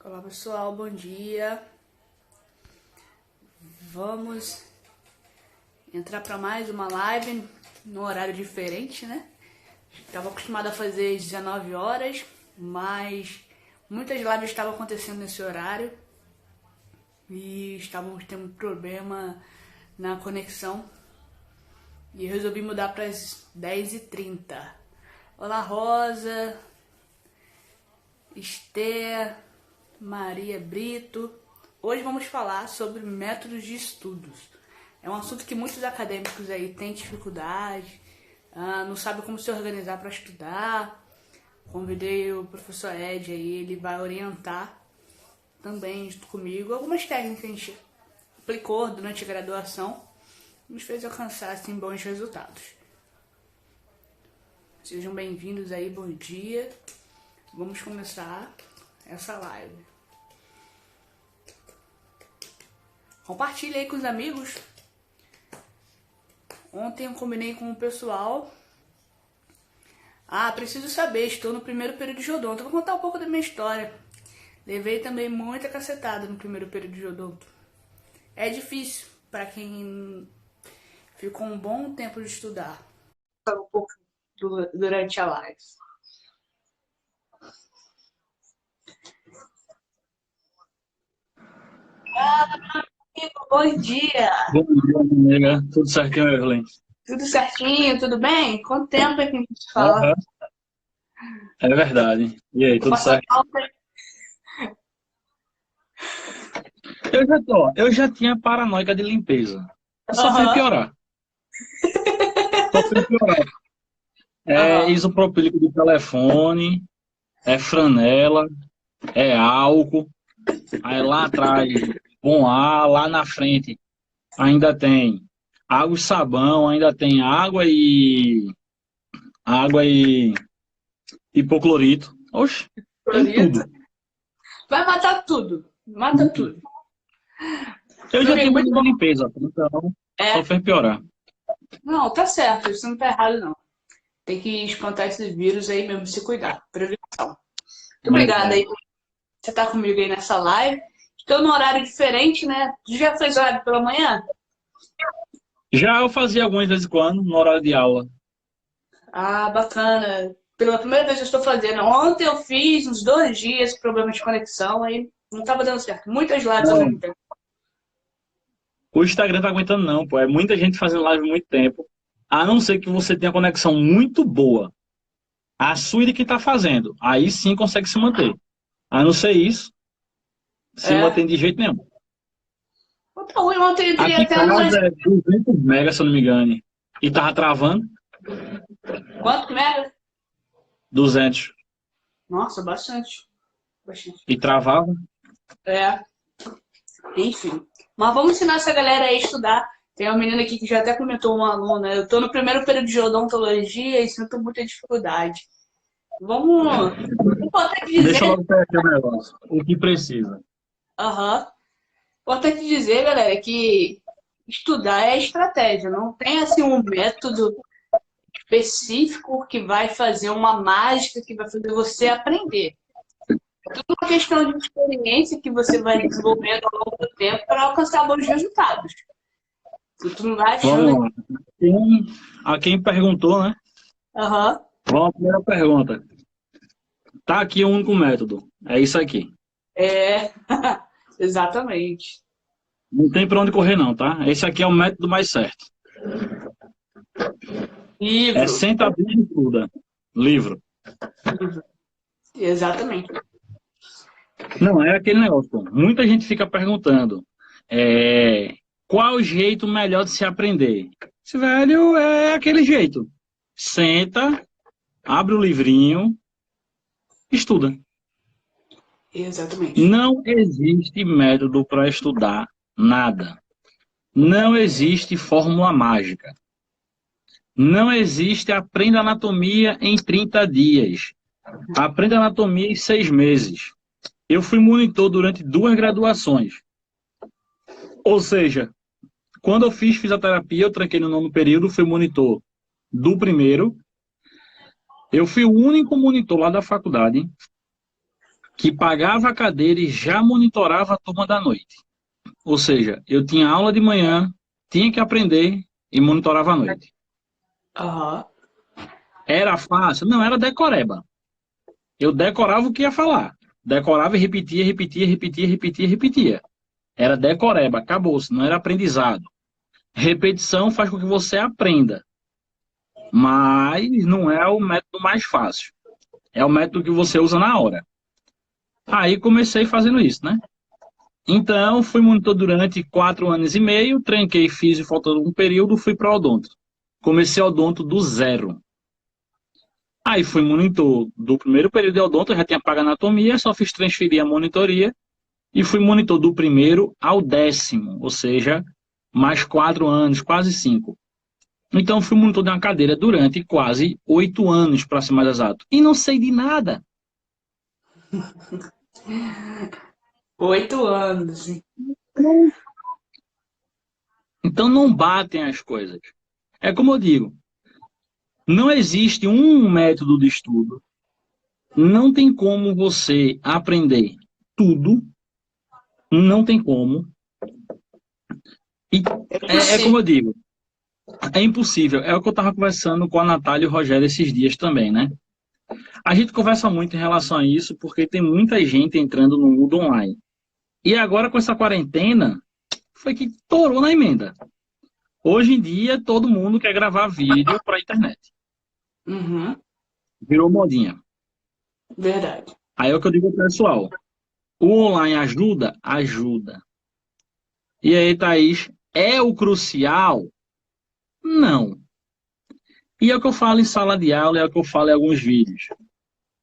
Olá pessoal, bom dia. Vamos entrar para mais uma live no horário diferente, né? Estava acostumada a fazer às 19 horas, mas muitas lives estavam acontecendo nesse horário e estávamos tendo problema na conexão e resolvi mudar para as 10h30. Olá Rosa, Esther, Maria Brito. Hoje vamos falar sobre métodos de estudos. É um assunto que muitos acadêmicos aí têm dificuldade, não sabem como se organizar para estudar. Convidei o professor Ed aí, ele vai orientar também junto comigo algumas técnicas que a gente aplicou durante a graduação e nos fez alcançar assim, bons resultados. Sejam bem-vindos aí, bom dia. Vamos começar essa live. Compartilhe aí com os amigos. Ontem eu combinei com o pessoal. Preciso saber, estou no primeiro período de odonto. Eu vou contar um pouco da minha história. Levei também muita cacetada no primeiro período de odonto. É difícil para quem ficou um bom tempo de estudar. Um pouco durante a live. Bom dia! Bom dia, amiga. Tudo certinho, Evelyn? Tudo certinho, tudo bem? Quanto tempo é que a gente fala? Aham, é verdade. E aí, tudo Passa certo? mal, Eu já tinha paranoica de limpeza. Só foi Aham, piorar. Só foi piorar. É aham. isopropílico de telefone, é franela, é álcool. Aí lá atrás, bom ar, lá na frente ainda tem água e sabão, ainda tem água e hipoclorito. Oxe, tem Florito. tudo. Vai matar tudo. Mata tudo. Eu Meu já tinha amigo, muito medo bom. de limpeza, então só É, foi piorar. não, tá certo, isso não tá errado, não. Tem que espantar esses vírus aí mesmo, se cuidar. Prevenção. Muito obrigada É. aí por você estar comigo aí nessa live. Estou num horário diferente, né? Tu já fez horário pela manhã? Já eu fazia algumas de vez em quando, no horário de aula. Bacana. Pela primeira vez eu estou fazendo. Ontem eu fiz uns 2 dias problema de conexão, aí não estava dando certo. Muitas lives ao mesmo Não, tempo. o Instagram tá aguentando não, pô. É muita gente fazendo live há muito tempo. A não ser que você tenha conexão muito boa. A sua e de quem tá fazendo. Aí sim consegue se manter. A não ser isso, se É. mantém de jeito nenhum. Tá ruim, ontem eu entrei Aqui em até no. casa é 200 megas, se eu não me engano. E tava travando Quanto mega? 200. Nossa, bastante. Bastante. E travava. É, enfim. Mas vamos ensinar essa galera aí a estudar. Tem uma menina aqui que já até comentou, uma aluna. Eu tô no primeiro período de odontologia e sinto muita dificuldade. Vamos. Importante Deixa eu dizer. logo pegar aqui o negócio. O que precisa. Aham. Importante dizer, galera, que estudar é estratégia. Não tem assim um método específico que vai fazer uma mágica que vai fazer você aprender. É tudo uma questão de experiência que você vai desenvolvendo ao longo do tempo para alcançar bons resultados. Se tu não vai achando. Vamos lá. A quem perguntou, né? Aham. Vamos à primeira pergunta. Tá aqui o único método. É isso aqui. É. Exatamente. Não tem pra onde correr, não, tá? Esse aqui é o método mais certo. É Livro. senta, abrir e estuda. Livro. Livro. Exatamente. Não, é aquele negócio, pô. Muita gente fica perguntando qual o jeito melhor de se aprender. Esse velho é aquele jeito. Senta, abre o livrinho, estuda. Exatamente. Não existe método para estudar nada. Não existe fórmula mágica. Não existe aprenda anatomia em 30 dias. Aprenda anatomia em 6 meses. Eu fui monitor durante 2 graduações. Ou seja, quando eu fiz fisioterapia, eu tranquei no 9º período, fui monitor do primeiro. Eu fui o único monitor lá da faculdade que pagava a cadeira e já monitorava a turma da noite. Ou seja, eu tinha aula de manhã, tinha que aprender e monitorava à noite. Aham. Era fácil? Não, era decoreba. Eu decorava o que ia falar. Decorava e repetia, repetia, repetia, repetia, repetia. Era decoreba, acabou-se, não era aprendizado. Repetição faz com que você aprenda, mas não é o método mais fácil. É o método que você usa na hora. Aí comecei fazendo isso, né? Então, fui monitor durante 4 anos e meio, tranquei, fiz e faltando um período, fui para odonto. Comecei odonto do zero. Aí fui monitor do primeiro período de odonto, eu já tinha pago anatomia, só fiz transferir a monitoria e fui monitor do primeiro ao 10º, ou seja, mais 4 anos, quase 5. Então fui monitor de uma cadeira durante quase 8 anos, para ser mais exato. E não sei de nada. 8 anos. Então não batem as coisas. É como eu digo, não existe um método de estudo. Não tem como você aprender tudo. Não tem como. E é como eu digo, é impossível. É o que eu estava conversando com a Natália e o Rogério esses dias também, né? A gente conversa muito em relação a isso porque tem muita gente entrando no mundo online. E agora com essa quarentena, foi que torou na emenda. Hoje em dia, todo mundo quer gravar vídeo para a internet. Uhum. Virou modinha. Verdade. Aí é o que eu digo pro pessoal. O online ajuda? Ajuda. E aí, Thaís, é o crucial? Não. E é o que eu falo em sala de aula, é o que eu falo em alguns vídeos.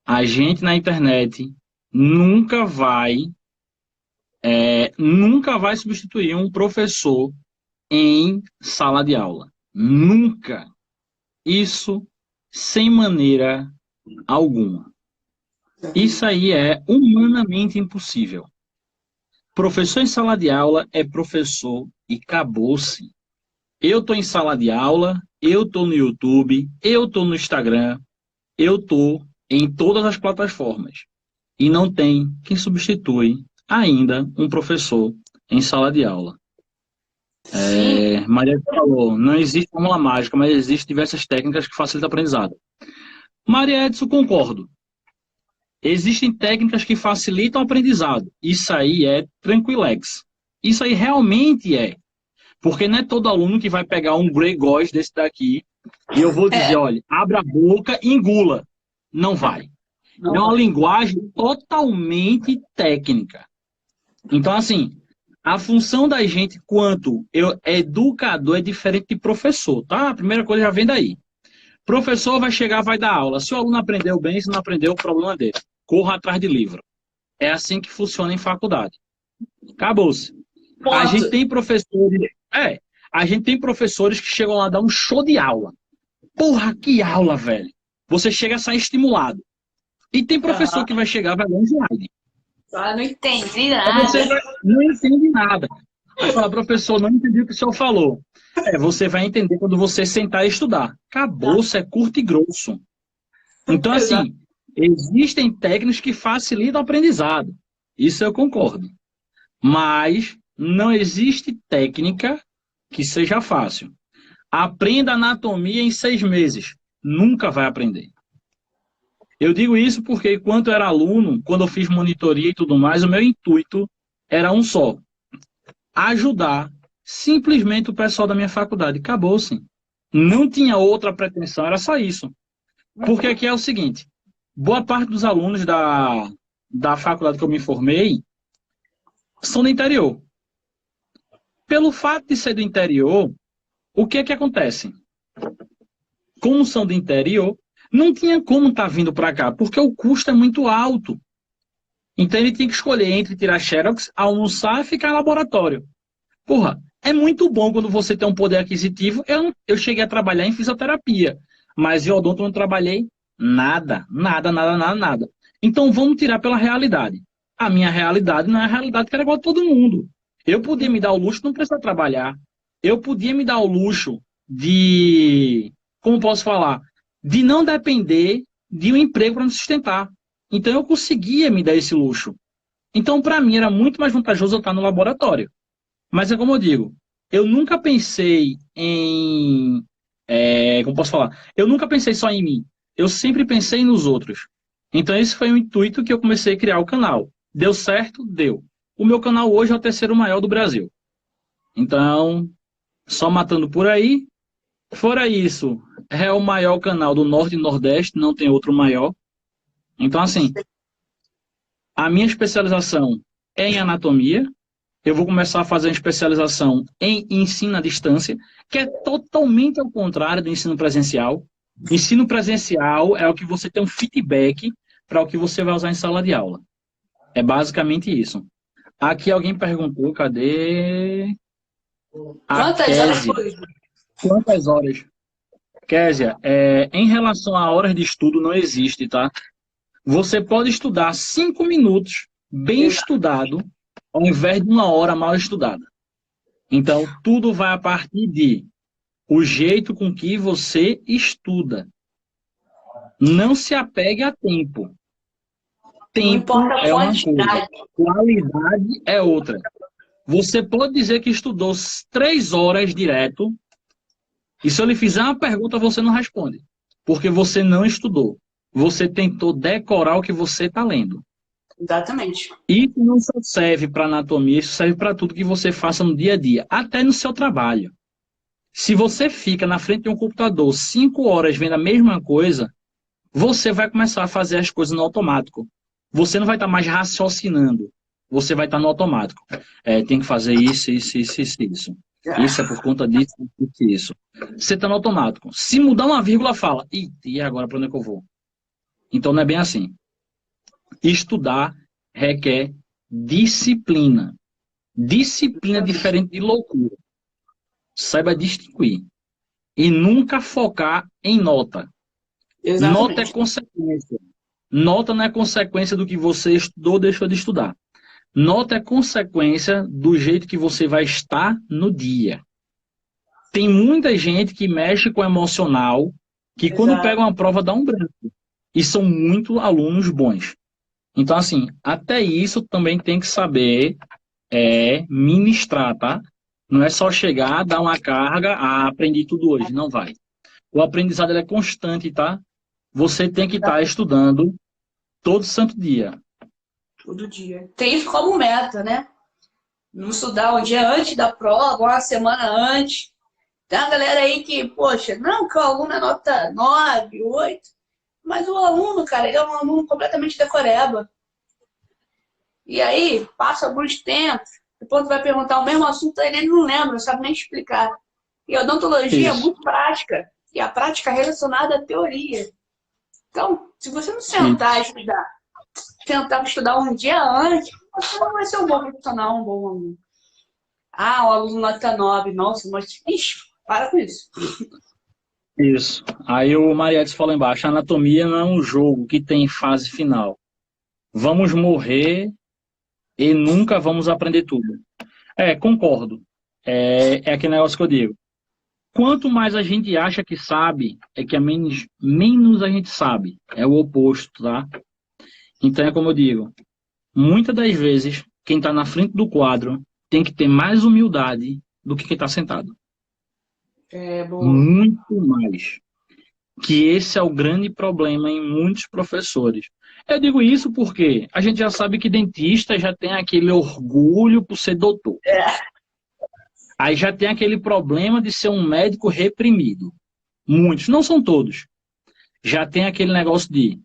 A gente na internet nunca vai substituir um professor em sala de aula. Nunca. Isso sem maneira alguma. Isso aí é humanamente impossível. Professor em sala de aula é professor e acabou-se. Eu estou em sala de aula, eu estou no YouTube, eu estou no Instagram, eu estou em todas as plataformas. E não tem quem substitui ainda um professor em sala de aula. Maria falou, não existe fórmula mágica, mas existem diversas técnicas que facilitam o aprendizado. Maria Edson, concordo. Existem técnicas que facilitam o aprendizado. Isso aí é tranquilex. Isso aí realmente é. Porque não é todo aluno que vai pegar um Grey Gauss desse daqui e eu vou dizer, olha, abra a boca e engula. Não vai. É uma linguagem totalmente técnica. Então, assim, a função da gente quanto educador é diferente de professor, tá? A primeira coisa já vem daí. Professor vai chegar, vai dar aula. Se o aluno aprendeu bem, se não aprendeu, o problema é dele. Corra atrás de livro. É assim que funciona em faculdade. Acabou-se. A gente tem professores. A gente tem professores que chegam lá a dar um show de aula. Porra, que aula, velho. Você chega a sair estimulado. E tem professor que vai chegar, vai dar um slide. Não entendi nada. Você não entende nada. Vai falar, professor, não entendi o que o senhor falou. Você vai entender quando você sentar e estudar. Acabou-se, é curto e grosso. Então, assim, existem técnicas que facilitam o aprendizado. Isso eu concordo. Mas não existe técnica que seja fácil. Aprenda anatomia em 6 meses. Nunca vai aprender. Eu digo isso porque, enquanto eu era aluno, quando eu fiz monitoria e tudo mais, o meu intuito era um só. Ajudar simplesmente o pessoal da minha faculdade. Acabou-se. Não tinha outra pretensão, era só isso. Porque aqui é o seguinte, boa parte dos alunos da faculdade que eu me formei são do interior. Pelo fato de ser do interior, o que é que acontece? Como são do interior, não tinha como estar vindo para cá, porque o custo é muito alto. Então ele tinha que escolher entre tirar xerox, almoçar e ficar em laboratório. Porra, é muito bom quando você tem um poder aquisitivo. Eu cheguei a trabalhar em fisioterapia, mas em odonto eu não trabalhei nada, nada, nada, nada, nada. Então vamos tirar pela realidade. A minha realidade não é a realidade que era igual a todo mundo. Eu podia me dar o luxo de não precisar trabalhar. Eu podia me dar o luxo de, como posso falar, de não depender de um emprego para me sustentar. Então eu conseguia me dar esse luxo. Então, para mim, era muito mais vantajoso eu estar no laboratório. Mas é como eu digo, eu nunca pensei em. Como posso falar? Eu nunca pensei só em mim. Eu sempre pensei nos outros. Então, esse foi o intuito que eu comecei a criar o canal. Deu certo? Deu. O meu canal hoje é o terceiro maior do Brasil. Então, só matando por aí. Fora isso, é o maior canal do Norte e Nordeste, não tem outro maior. Então, assim, a minha especialização é em anatomia. Eu vou começar a fazer uma especialização em ensino à distância, que é totalmente ao contrário do ensino presencial. Ensino presencial é o que você tem um feedback para o que você vai usar em sala de aula. É basicamente isso. Aqui alguém perguntou, cadê a Quantas horas Késia? por dia? Quantas horas? Késia, em relação a horas de estudo, não existe, tá? Você pode estudar 5 minutos, bem estudado, ao invés de 1 hora mal estudada. Então, tudo vai a partir de o jeito com que você estuda. Não se apegue a tempo. Não Tempo importa a é uma coisa, quantidade. qualidade é outra. Você pode dizer que estudou 3 horas direto, e se eu lhe fizer uma pergunta, você não responde. Porque você não estudou. Você tentou decorar o que você está lendo. Exatamente. Isso não só serve para anatomia, isso serve para tudo que você faça no dia a dia, até no seu trabalho. Se você fica na frente de um computador 5 horas vendo a mesma coisa, você vai começar a fazer as coisas no automático. Você não vai estar mais raciocinando. Você vai estar no automático. Tem que fazer isso, isso, isso, isso, isso. Isso é por conta disso, isso, isso. Você está no automático. Se mudar uma vírgula, fala, e agora para onde é que eu vou? Então não é bem assim. Estudar requer disciplina. Disciplina é diferente de loucura. Saiba distinguir. E nunca focar em nota. Nota é Exatamente. consequência. Nota não é consequência do que você estudou ou deixou de estudar. Nota é consequência do jeito que você vai estar no dia. Tem muita gente que mexe com o emocional, que quando Exato. pega uma prova dá um branco. E são muito alunos bons. Então, assim, até isso também tem que saber ministrar, tá? Não é só chegar, dar uma carga, aprendi tudo hoje. Não vai. O aprendizado ele é constante, tá? Você tem que estar estudando todo santo dia. Todo dia. Tem isso como meta, né? Não estudar um dia antes da prova, uma semana antes. Tem uma galera aí que, poxa, não, que o aluno é nota 9, 8. Mas o aluno, cara, ele é um aluno completamente decoreba. E aí, passa alguns tempos, depois tu vai perguntar o mesmo assunto, ele não lembra, não sabe nem explicar. E a odontologia é Isso, muito prática. E a prática é relacionada à teoria. Então, se você não isso. sentar e estudar, tentar estudar um dia antes, você não vai ser um bom profissional, um bom aluno. Ah, o aluno nota 9, nossa, mas... Ixi, para com isso. Isso. Aí o Mariette falou embaixo, a anatomia não é um jogo que tem fase final. Vamos morrer e nunca vamos aprender tudo. Concordo. É aquele negócio que eu digo. Quanto mais a gente acha que sabe, é que menos a gente sabe. É o oposto, tá? Então é como eu digo. Muitas das vezes, quem está na frente do quadro tem que ter mais humildade do que quem está sentado. É, boa. Muito mais. Que esse é o grande problema em muitos professores. Eu digo isso porque a gente já sabe que dentista já tem aquele orgulho por ser doutor. Aí já tem aquele problema de ser um médico reprimido. Muitos, não são todos. Já tem aquele negócio de,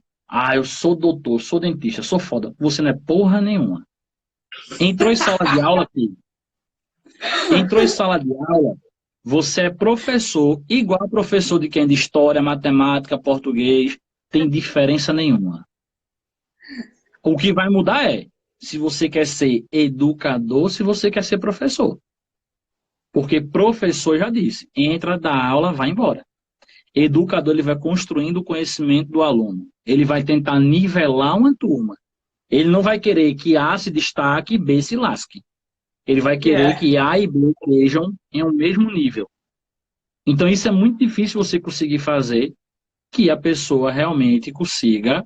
eu sou doutor, sou dentista, sou foda. Você não é porra nenhuma. Entrou em sala de aula, filho. Entrou em sala de aula, você é professor, igual professor de quem? De história, matemática, português, tem diferença nenhuma. O que vai mudar é se você quer ser educador, se você quer ser professor. Porque professor já disse, entra da aula, vai embora. Educador, ele vai construindo o conhecimento do aluno. Ele vai tentar nivelar uma turma. Ele não vai querer que A se destaque e B se lasque. Ele vai querer que A e B estejam em um mesmo nível. Então, isso é muito difícil você conseguir fazer que a pessoa realmente consiga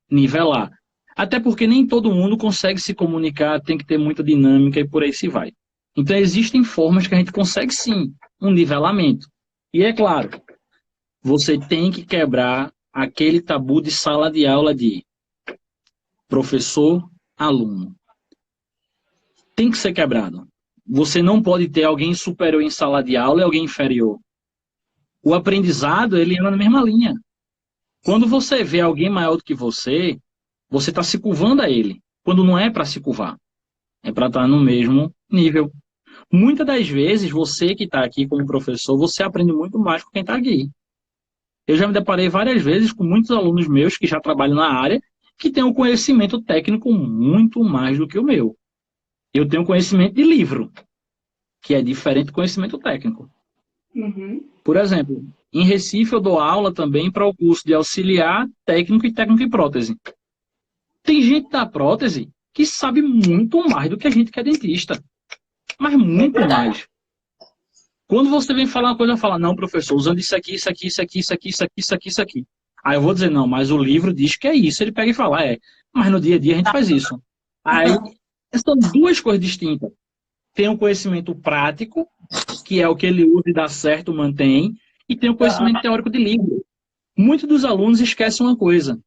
nivelar. Até porque nem todo mundo consegue se comunicar, tem que ter muita dinâmica e por aí se vai. Então existem formas que a gente consegue sim um nivelamento. E é claro, você tem que quebrar aquele tabu de sala de aula de professor, aluno. Tem que ser quebrado. Você não pode ter alguém superior em sala de aula e alguém inferior. O aprendizado, ele anda na mesma linha. Quando você vê alguém maior do que você está se curvando a ele. Quando não é para se curvar. É para estar no mesmo nível. Muitas das vezes, você que está aqui como professor, você aprende muito mais com quem está aqui. Eu já me deparei várias vezes com muitos alunos meus que já trabalham na área, que têm um conhecimento técnico muito mais do que o meu. Eu tenho conhecimento de livro, que é diferente do conhecimento técnico. Uhum. Por exemplo, em Recife eu dou aula também para o curso de auxiliar técnico e técnico em prótese. Tem gente da prótese que sabe muito mais do que a gente que é dentista. Mas muito mais. Quando você vem falar uma coisa, fala, não, professor, usando isso aqui, isso aqui, isso aqui, isso aqui, isso aqui, isso aqui, isso aqui. Aí eu vou dizer, não, mas o livro diz que é isso. Ele pega e fala, mas no dia a dia a gente faz isso. Aí são duas coisas distintas. Tem o conhecimento prático, que é o que ele usa e dá certo, mantém, e tem o conhecimento teórico de livro. Muitos dos alunos esquecem uma coisa.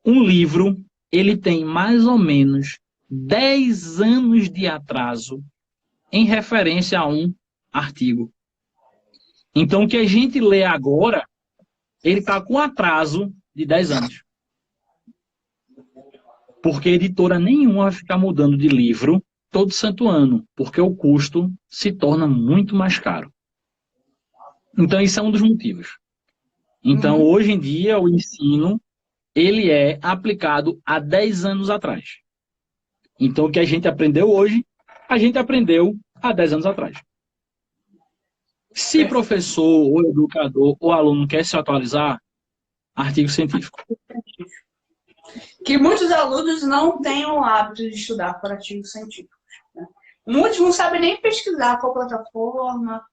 Um livro, ele tem mais ou menos 10 anos de atraso em referência a um artigo. Então, o que a gente lê agora, ele está com atraso de 10 anos. Porque editora nenhuma vai ficar mudando de livro todo santo ano, porque o custo se torna muito mais caro. Então, isso é um dos motivos. Então, hoje em dia, o ensino, ele é aplicado há 10 anos atrás. Então, o que a gente aprendeu hoje, a gente aprendeu há 10 anos atrás. Se professor, ou educador, ou aluno quer se atualizar, artigo científico. Que muitos alunos não têm o hábito de estudar por artigos científicos. Né? Muitos não sabem nem pesquisar qual plataforma.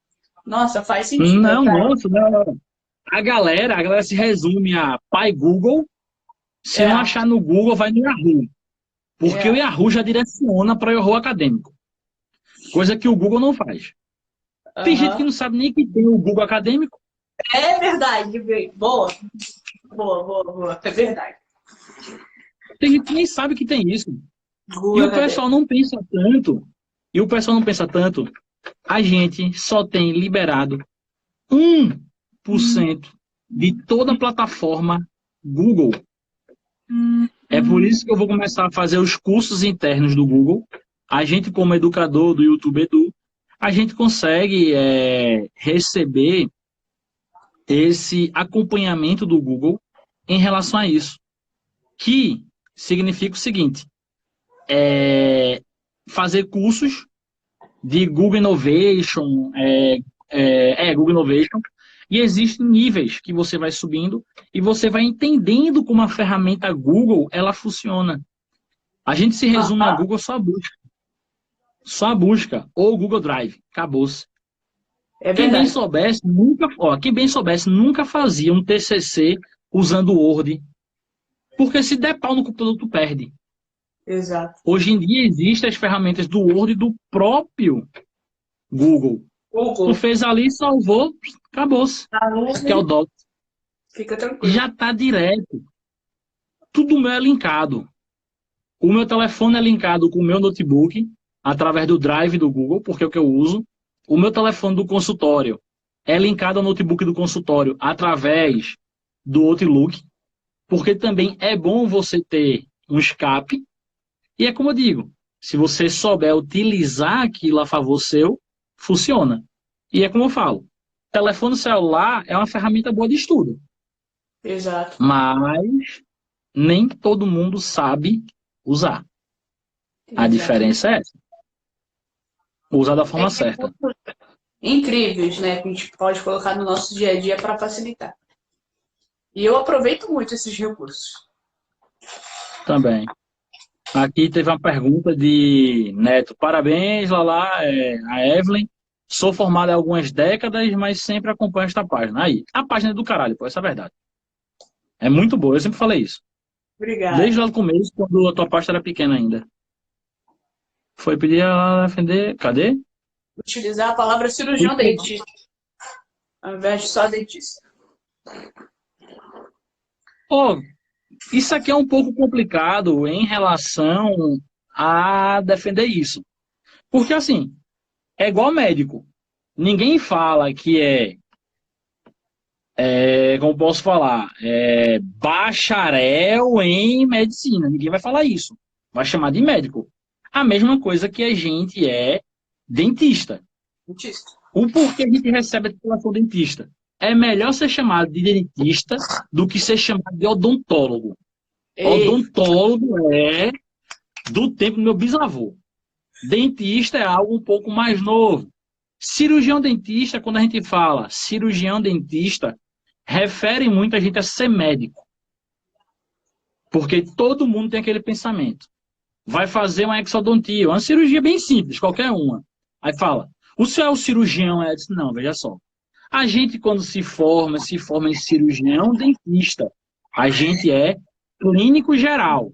Nossa, faz sentido. Não, nossa, não. A galera se resume a pai Google. Se não achar no Google, vai no Yahoo. Porque o Yahoo já direciona para o Yahoo acadêmico. Coisa que o Google não faz. Tem gente que não sabe nem que tem o Google acadêmico. É verdade. Boa. É verdade. Tem gente que nem sabe que tem isso. Google e o pessoal não pensa tanto. A gente só tem liberado 1% de toda a plataforma Google. É por isso que eu vou começar a fazer os cursos internos do Google. A gente, como educador do YouTube Edu, a gente consegue receber esse acompanhamento do Google em relação a isso. Que significa o seguinte, fazer cursos de Google Innovation, Google Innovation, e existem níveis que você vai subindo e você vai entendendo como a ferramenta Google ela funciona. A gente se resume a Google só a busca. Só a busca. Ou o Google Drive. Acabou-se. Quem bem soubesse, nunca fazia um TCC usando o Word. Porque se der pau no computador, tu perde. Exato. Hoje em dia existem as ferramentas do Word do próprio Google. Tu fez ali, salvou, acabou-se. Que é o Docs. Fica tranquilo. Já está direto. Tudo meu é linkado. O meu telefone é linkado com o meu notebook, através do Drive do Google, porque é o que eu uso. O meu telefone do consultório é linkado ao notebook do consultório através do Outlook, porque também é bom você ter um escape. E é como eu digo, se você souber utilizar aquilo a favor seu, funciona. E é como eu falo, telefone celular é uma ferramenta boa de estudo. Exato. Mas nem todo mundo sabe usar. A diferença é essa. Usar da forma certa. Incríveis, né? Que a gente pode colocar no nosso dia a dia para facilitar. E eu aproveito muito esses recursos. Também. Aqui teve uma pergunta de Neto. Parabéns, a Evelyn. Sou formado há algumas décadas, mas sempre acompanho esta página. Aí, a página é do caralho, pô, essa é a verdade. É muito boa, eu sempre falei isso. Obrigada. Desde lá no começo, quando a tua pasta era pequena ainda. Foi pedir ela defender. Cadê? Utilizar a palavra cirurgião dentista, ao invés de só dentista. Pô, isso aqui é um pouco complicado em relação a defender isso. Porque, assim, é igual médico. Ninguém fala que como posso falar, bacharel em medicina. Ninguém vai falar isso. Vai chamar de médico. A mesma coisa que a gente é dentista. Dentista. O porquê a gente recebe a titulação dentista? É melhor ser chamado de dentista do que ser chamado de odontólogo. Ei, Odontólogo é do tempo do meu bisavô. Dentista é algo um pouco mais novo. Cirurgião dentista, quando a gente fala cirurgião dentista, refere muito a gente a ser médico. Porque todo mundo tem aquele pensamento. Vai fazer uma exodontia, uma cirurgia bem simples, qualquer uma. Aí fala, o senhor é o cirurgião? Eu disse, não, veja só. A gente, quando se forma em cirurgião dentista. A gente é clínico geral.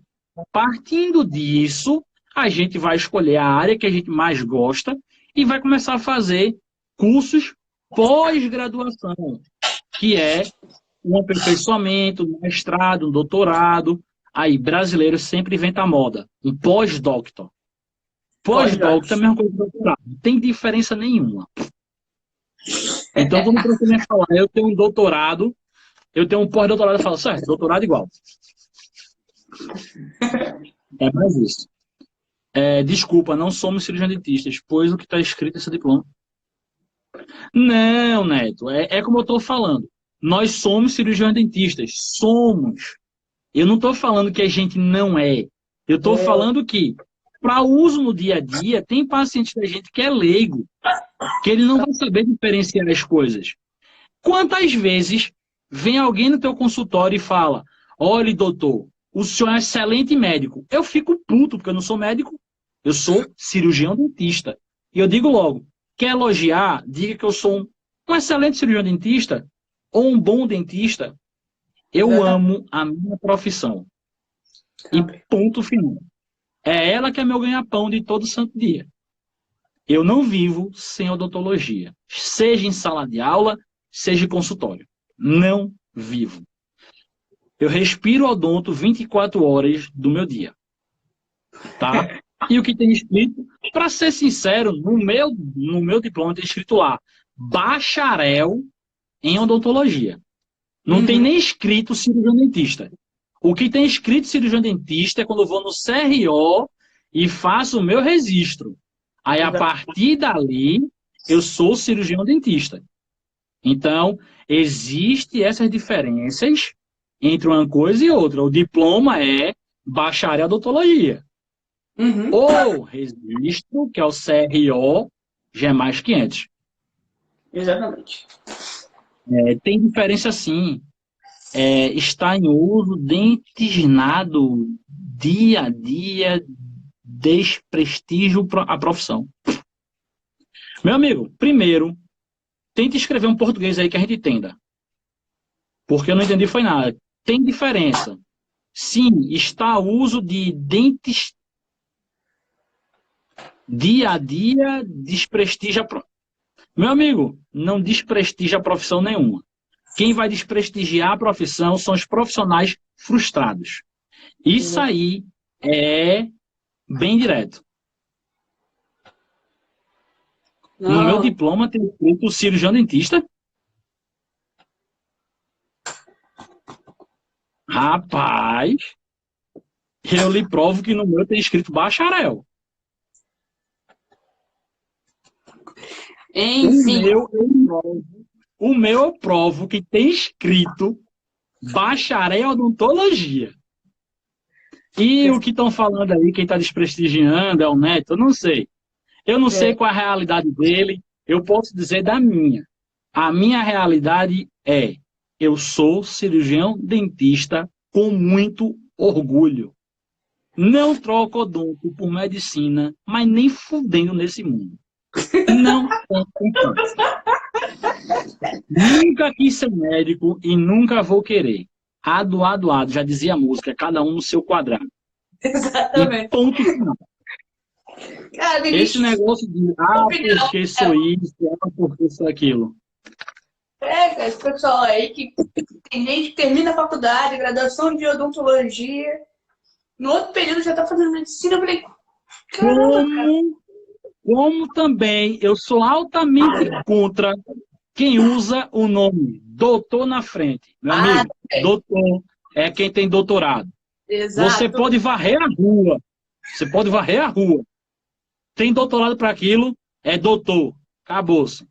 Partindo disso, a gente vai escolher a área que a gente mais gosta e vai começar a fazer cursos pós-graduação, que é um aperfeiçoamento, um mestrado, um doutorado. Aí, brasileiro sempre inventa a moda. Um pós-doctor. Pós-doctor é a mesma coisa que doutorado. Não tem diferença nenhuma. Então, quando o professor me falar, eu tenho um doutorado, eu tenho um pós-doutorado, eu falo, certo, doutorado igual. É mais isso. Desculpa, não somos cirurgião dentistas, pois o que está escrito nesse diploma. Não, Neto, é como eu estou falando. Nós somos cirurgiões dentistas. Somos. Eu não estou falando que a gente não é. Eu estou falando que, para uso no dia a dia, tem paciente da gente que é leigo, que ele não vai saber diferenciar as coisas. Quantas vezes vem alguém no teu consultório e fala, olha, doutor, o senhor é um excelente médico. Eu fico puto, porque eu não sou médico. Eu sou cirurgião dentista. E eu digo logo, quer elogiar, diga que eu sou um excelente cirurgião dentista ou um bom dentista. Eu amo a minha profissão. E ponto final. É ela que é meu ganha-pão de todo santo dia. Eu não vivo sem odontologia. Seja em sala de aula, seja em consultório. Não vivo. Eu respiro odonto 24 horas do meu dia. Tá? E o que tem escrito, para ser sincero, no meu diploma tem escrito lá, bacharel em odontologia. Não tem nem escrito cirurgião dentista. O que tem escrito cirurgião dentista é quando eu vou no CRO e faço o meu registro. Aí, a partir dali, eu sou cirurgião dentista. Então, existem essas diferenças entre uma coisa e outra. O diploma é bacharel em odontologia. O registro, que é o CRO, já é mais 500. Exatamente. Tem diferença sim. Está em uso, destinado dia a dia, desprestígio a profissão. Meu amigo, primeiro, tente escrever um português aí que a gente entenda. Porque eu não entendi foi nada. Tem diferença. Sim, está a uso de dentes dia a dia, desprestigia a profissão. Meu amigo, não desprestigia a profissão nenhuma. Quem vai desprestigiar a profissão são os profissionais frustrados. Isso aí é bem direto. No meu diploma tem escrito cirurgião dentista. Rapaz, eu lhe provo que no meu tem escrito bacharel. Enfim. O meu eu provo que tem escrito bacharel em odontologia. E o que estão falando aí, quem está desprestigiando é o Neto, eu não sei. Eu não sei qual é a realidade dele, eu posso dizer da minha. A minha realidade é, eu sou cirurgião dentista com muito orgulho. Não troco odonto por medicina, mas nem fudendo nesse mundo. Não tem chance. Nunca quis ser médico e nunca vou querer. ado, já dizia a música, cada um no seu quadrado. E Exatamente. ponto final. Cara, tem Esse gente negócio de, opinião. porque sou isso, porque sou aquilo. Cara, esse pessoal aí que tem gente que termina a faculdade, graduação de odontologia, no outro período já tá fazendo medicina. Eu falei, caramba, cara. Como também eu sou altamente contra quem usa o nome doutor na frente. Meu amigo, doutor é quem tem doutorado. Exato. Você pode varrer a rua. Você pode varrer a rua. Tem doutorado para aquilo, é doutor. Acabou-se.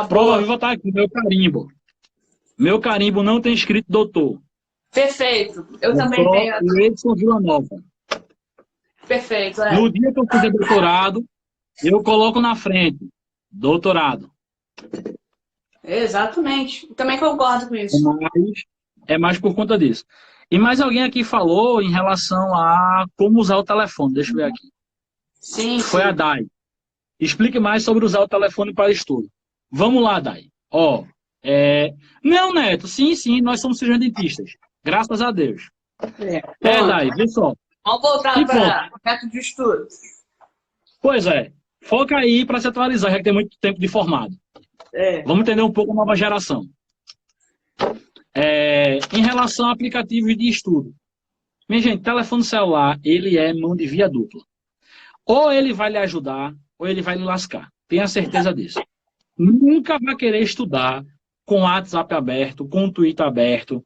Prova viva tá aqui, meu carimbo. Meu carimbo não tem escrito doutor. Perfeito. Eu também tenho. O Edson Villanova. Perfeito, No dia que eu fizer doutorado, eu coloco na frente. Doutorado. Exatamente. Também concordo com isso. É mais por conta disso. E mais alguém aqui falou em relação a como usar o telefone. Deixa eu ver aqui. Sim. Foi a Dai. Explique mais sobre usar o telefone para estudo. Vamos lá, Dai. Não, Neto, sim, nós somos cirurgiões dentistas. Graças a Deus. Dai, vê só. Vamos voltar para o método de estudo. Pois é. Foca aí para se atualizar, já que tem muito tempo de formado. Vamos entender um pouco a nova geração. Em relação a aplicativos de estudo. Minha gente, telefone celular, ele é mão de via dupla. Ou ele vai lhe ajudar, ou ele vai lhe lascar. Tenha certeza disso. Nunca vai querer estudar com o WhatsApp aberto, com o Twitter aberto,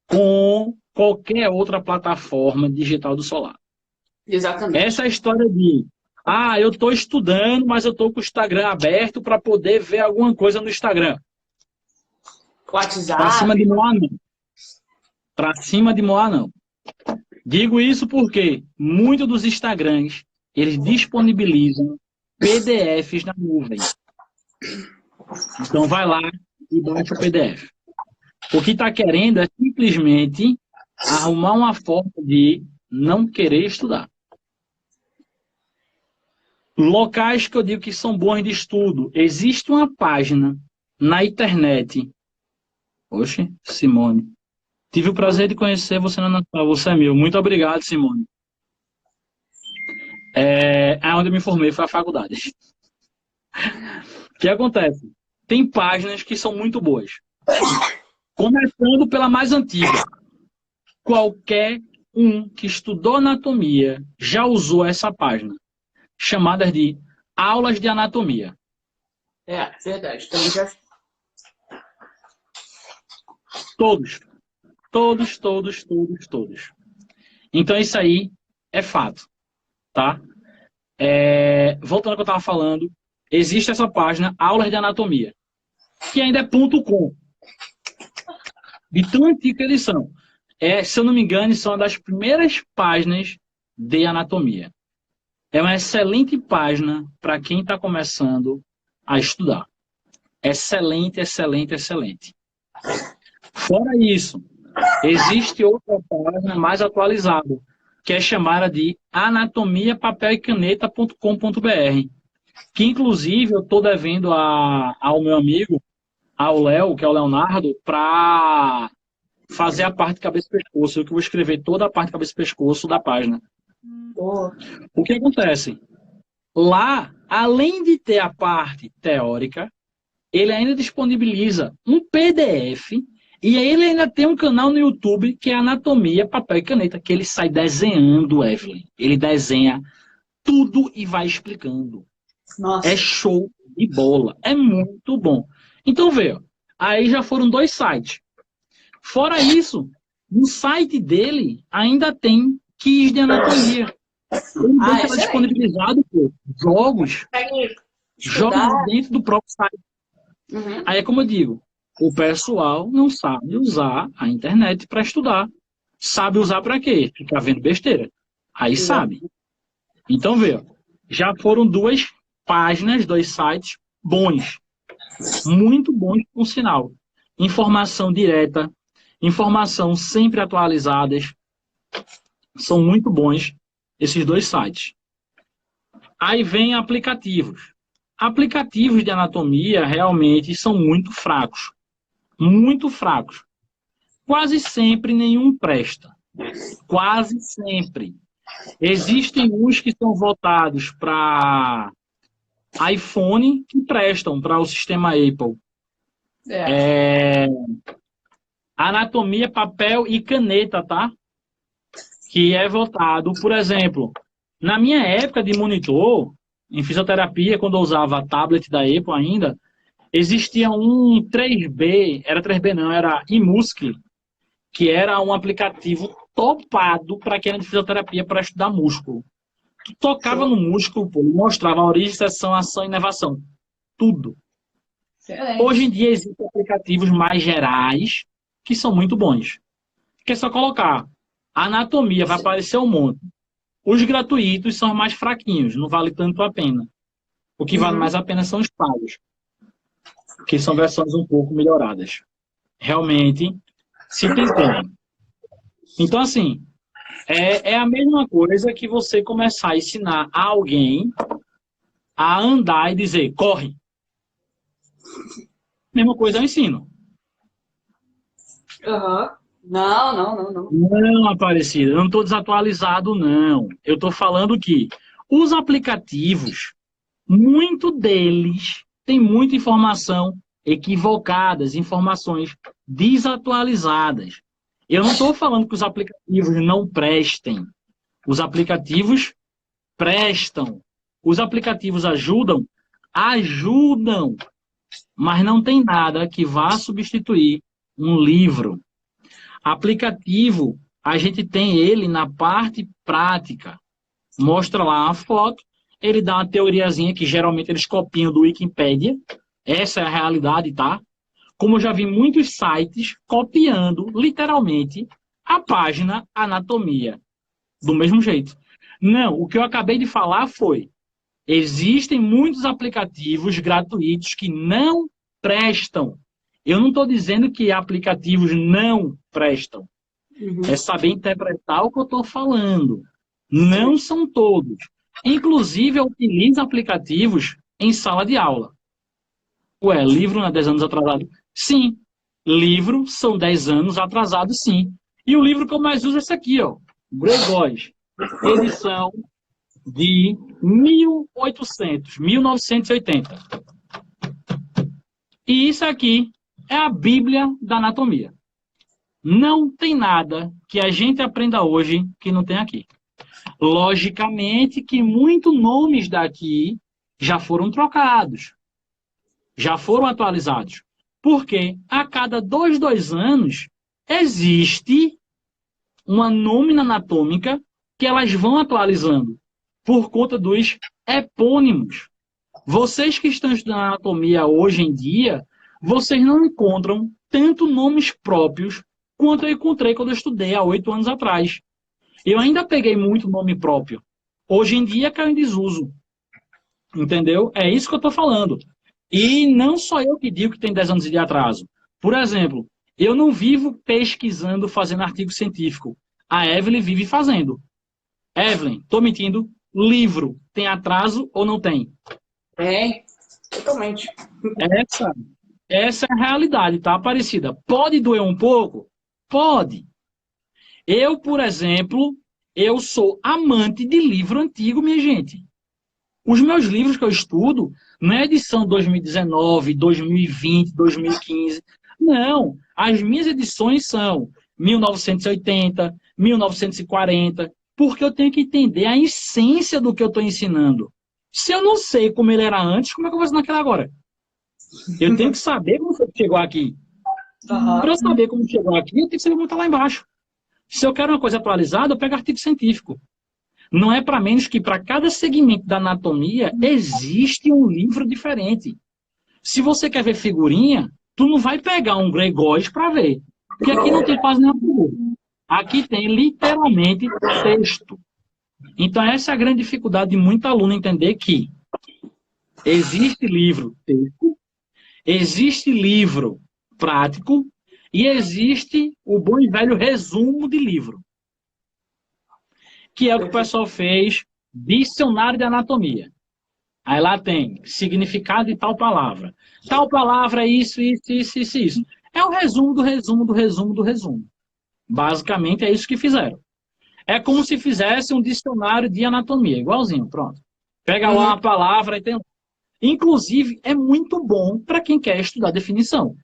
com qualquer outra plataforma digital do celular. Exatamente. Essa é a história de, eu estou estudando, mas eu estou com o Instagram aberto para poder ver alguma coisa no Instagram. WhatsApp. Para cima de Moá, não. Para cima de Moá, não. Digo isso porque muitos dos Instagrams, eles disponibilizam PDFs na nuvem. Então vai lá e baixa o PDF. O que está querendo é simplesmente arrumar uma forma de não querer estudar. Locais que eu digo que são bons de estudo. Existe uma página na internet. Oxe, Simone. Tive o prazer de conhecer você na Natal. Você é meu. Muito obrigado, Simone. Onde eu me formei foi a faculdade. O que acontece? Tem páginas que são muito boas. Começando pela mais antiga. Qualquer um que estudou anatomia já usou essa página. Chamadas de aulas de anatomia. Verdade. Também já... Todos. Então isso aí é fato. Tá? Voltando ao que eu estava falando, existe essa página, Aulas de Anatomia, que ainda é .com. De tão antiga que eles são. Se eu não me engano, são uma das primeiras páginas de anatomia. É uma excelente página para quem está começando a estudar. Excelente. Fora isso, existe outra página mais atualizada, que é chamada de anatomiapapelicaneta.com.br, que inclusive eu estou devendo ao meu amigo, ao Léo, que é o Leonardo, para fazer a parte de cabeça e pescoço. Eu que vou escrever toda a parte de cabeça e pescoço da página. O que acontece? Lá, além de ter a parte teórica, ele ainda disponibiliza um PDF e aí ele ainda tem um canal no YouTube que é Anatomia, Papel e Caneta, que ele sai desenhando, Evelyn. Ele desenha tudo e vai explicando. Nossa. É show de bola. É muito bom. Então, vê, aí já foram 2 sites. Fora isso, no site dele ainda tem quiz de anatomia. Ele deixa disponibilizado jogos dentro do próprio site. Uhum. Aí é como eu digo, o pessoal não sabe usar a internet para estudar. Sabe usar para quê? Ficar vendo besteira. Aí sabe. Então, vê, já foram 2 páginas, 2 sites bons. Muito bons, por sinal. Informação direta, informação sempre atualizadas. São muito bons esses 2 sites. Aí vem aplicativos. Aplicativos de anatomia realmente são muito fracos. Muito fracos. quase sempre nenhum presta. Quase sempre. Existem uns que são voltados para iPhone que prestam para o sistema Apple. Anatomia, papel e caneta, tá? Que é voltado, por exemplo, na minha época de monitor, em fisioterapia, quando eu usava a tablet da Apple ainda, existia um 3B, era 3B não, era iMuscle, que era um aplicativo topado para quem era de fisioterapia para estudar músculo. Tu tocava no músculo, pô, mostrava a origem, seção, ação e inervação. Tudo. Excelente. Hoje em dia existem aplicativos mais gerais que são muito bons. Que é só colocar. A anatomia vai aparecer um monte. Os gratuitos são mais fraquinhos, não vale tanto a pena. O que vale mais a pena são os pagos, que são versões um pouco melhoradas. Realmente, se tem tempo. Então, assim, é a mesma coisa que você começar a ensinar a alguém a andar e dizer, corre. Mesma coisa eu ensino. Não. Não, Aparecida, eu não estou desatualizado, não. Eu estou falando que os aplicativos, muito deles, tem muita informação equivocadas, informações desatualizadas. Eu não estou falando que os aplicativos não prestem. Os aplicativos prestam. Os aplicativos ajudam? Ajudam. Mas não tem nada que vá substituir um livro. Aplicativo, a gente tem ele na parte prática. Mostra lá a foto, ele dá uma teoriazinha que geralmente eles copiam do Wikipedia. Essa é a realidade, tá? Como eu já vi muitos sites copiando, literalmente, a página anatomia. Do mesmo jeito. Não, o que eu acabei de falar foi, existem muitos aplicativos gratuitos que não prestam. Eu não estou dizendo que aplicativos não prestam. É saber interpretar o que eu estou falando. Não são todos. Inclusive, eu utilizo aplicativos em sala de aula. Ué, livro não é 10 anos atrasado? Sim. Livro são 10 anos atrasados, sim. E o livro que eu mais uso é esse aqui, ó. Gregóis. Edição de 1980. E isso aqui é a Bíblia da anatomia. Não tem nada que a gente aprenda hoje que não tem aqui. Logicamente que muitos nomes daqui já foram trocados, já foram atualizados. Porque a cada 2 anos existe uma nómina anatômica que elas vão atualizando por conta dos epônimos. Vocês que estão estudando anatomia hoje em dia, vocês não encontram tanto nomes próprios quanto eu encontrei quando eu estudei há 8 anos atrás. Eu ainda peguei muito nome próprio. Hoje em dia caiu em desuso. Entendeu? É isso que eu estou falando. E não só eu que digo que tem 10 anos de atraso. Por exemplo, eu não vivo pesquisando, fazendo artigo científico. A Evelyn vive fazendo. Evelyn, estou mentindo. Livro tem atraso ou não tem? Tem, totalmente. Essa é a realidade, tá, Aparecida? Pode doer um pouco? Pode. Eu, por exemplo, eu sou amante de livro antigo, minha gente. Os meus livros que eu estudo não é edição 2019, 2020, 2015. Não. As minhas edições são 1980, 1940, porque eu tenho que entender a essência do que eu estou ensinando. Se eu não sei como ele era antes, como é que eu vou ensinar aquilo agora? Eu tenho que saber como chegou aqui. Para eu saber como chegou aqui, eu tenho que saber como está lá embaixo. Se eu quero uma coisa atualizada, eu pego artigo científico. Não é para menos que para cada segmento da anatomia existe um livro diferente. Se você quer ver figurinha, tu não vai pegar um Gregóis para ver. Porque aqui não tem quase nenhuma figura. Aqui tem literalmente texto. Então essa é a grande dificuldade de muito aluno entender que existe livro texto, existe livro prático e existe o bom e velho resumo de livro. Que é o que o pessoal fez, dicionário de anatomia. Aí lá tem significado de tal palavra. Tal palavra é isso. É o resumo do resumo do resumo do resumo. Basicamente é isso que fizeram. É como se fizesse um dicionário de anatomia, igualzinho, pronto. Pega lá uma palavra e tem. Inclusive, é muito bom para quem quer estudar definição.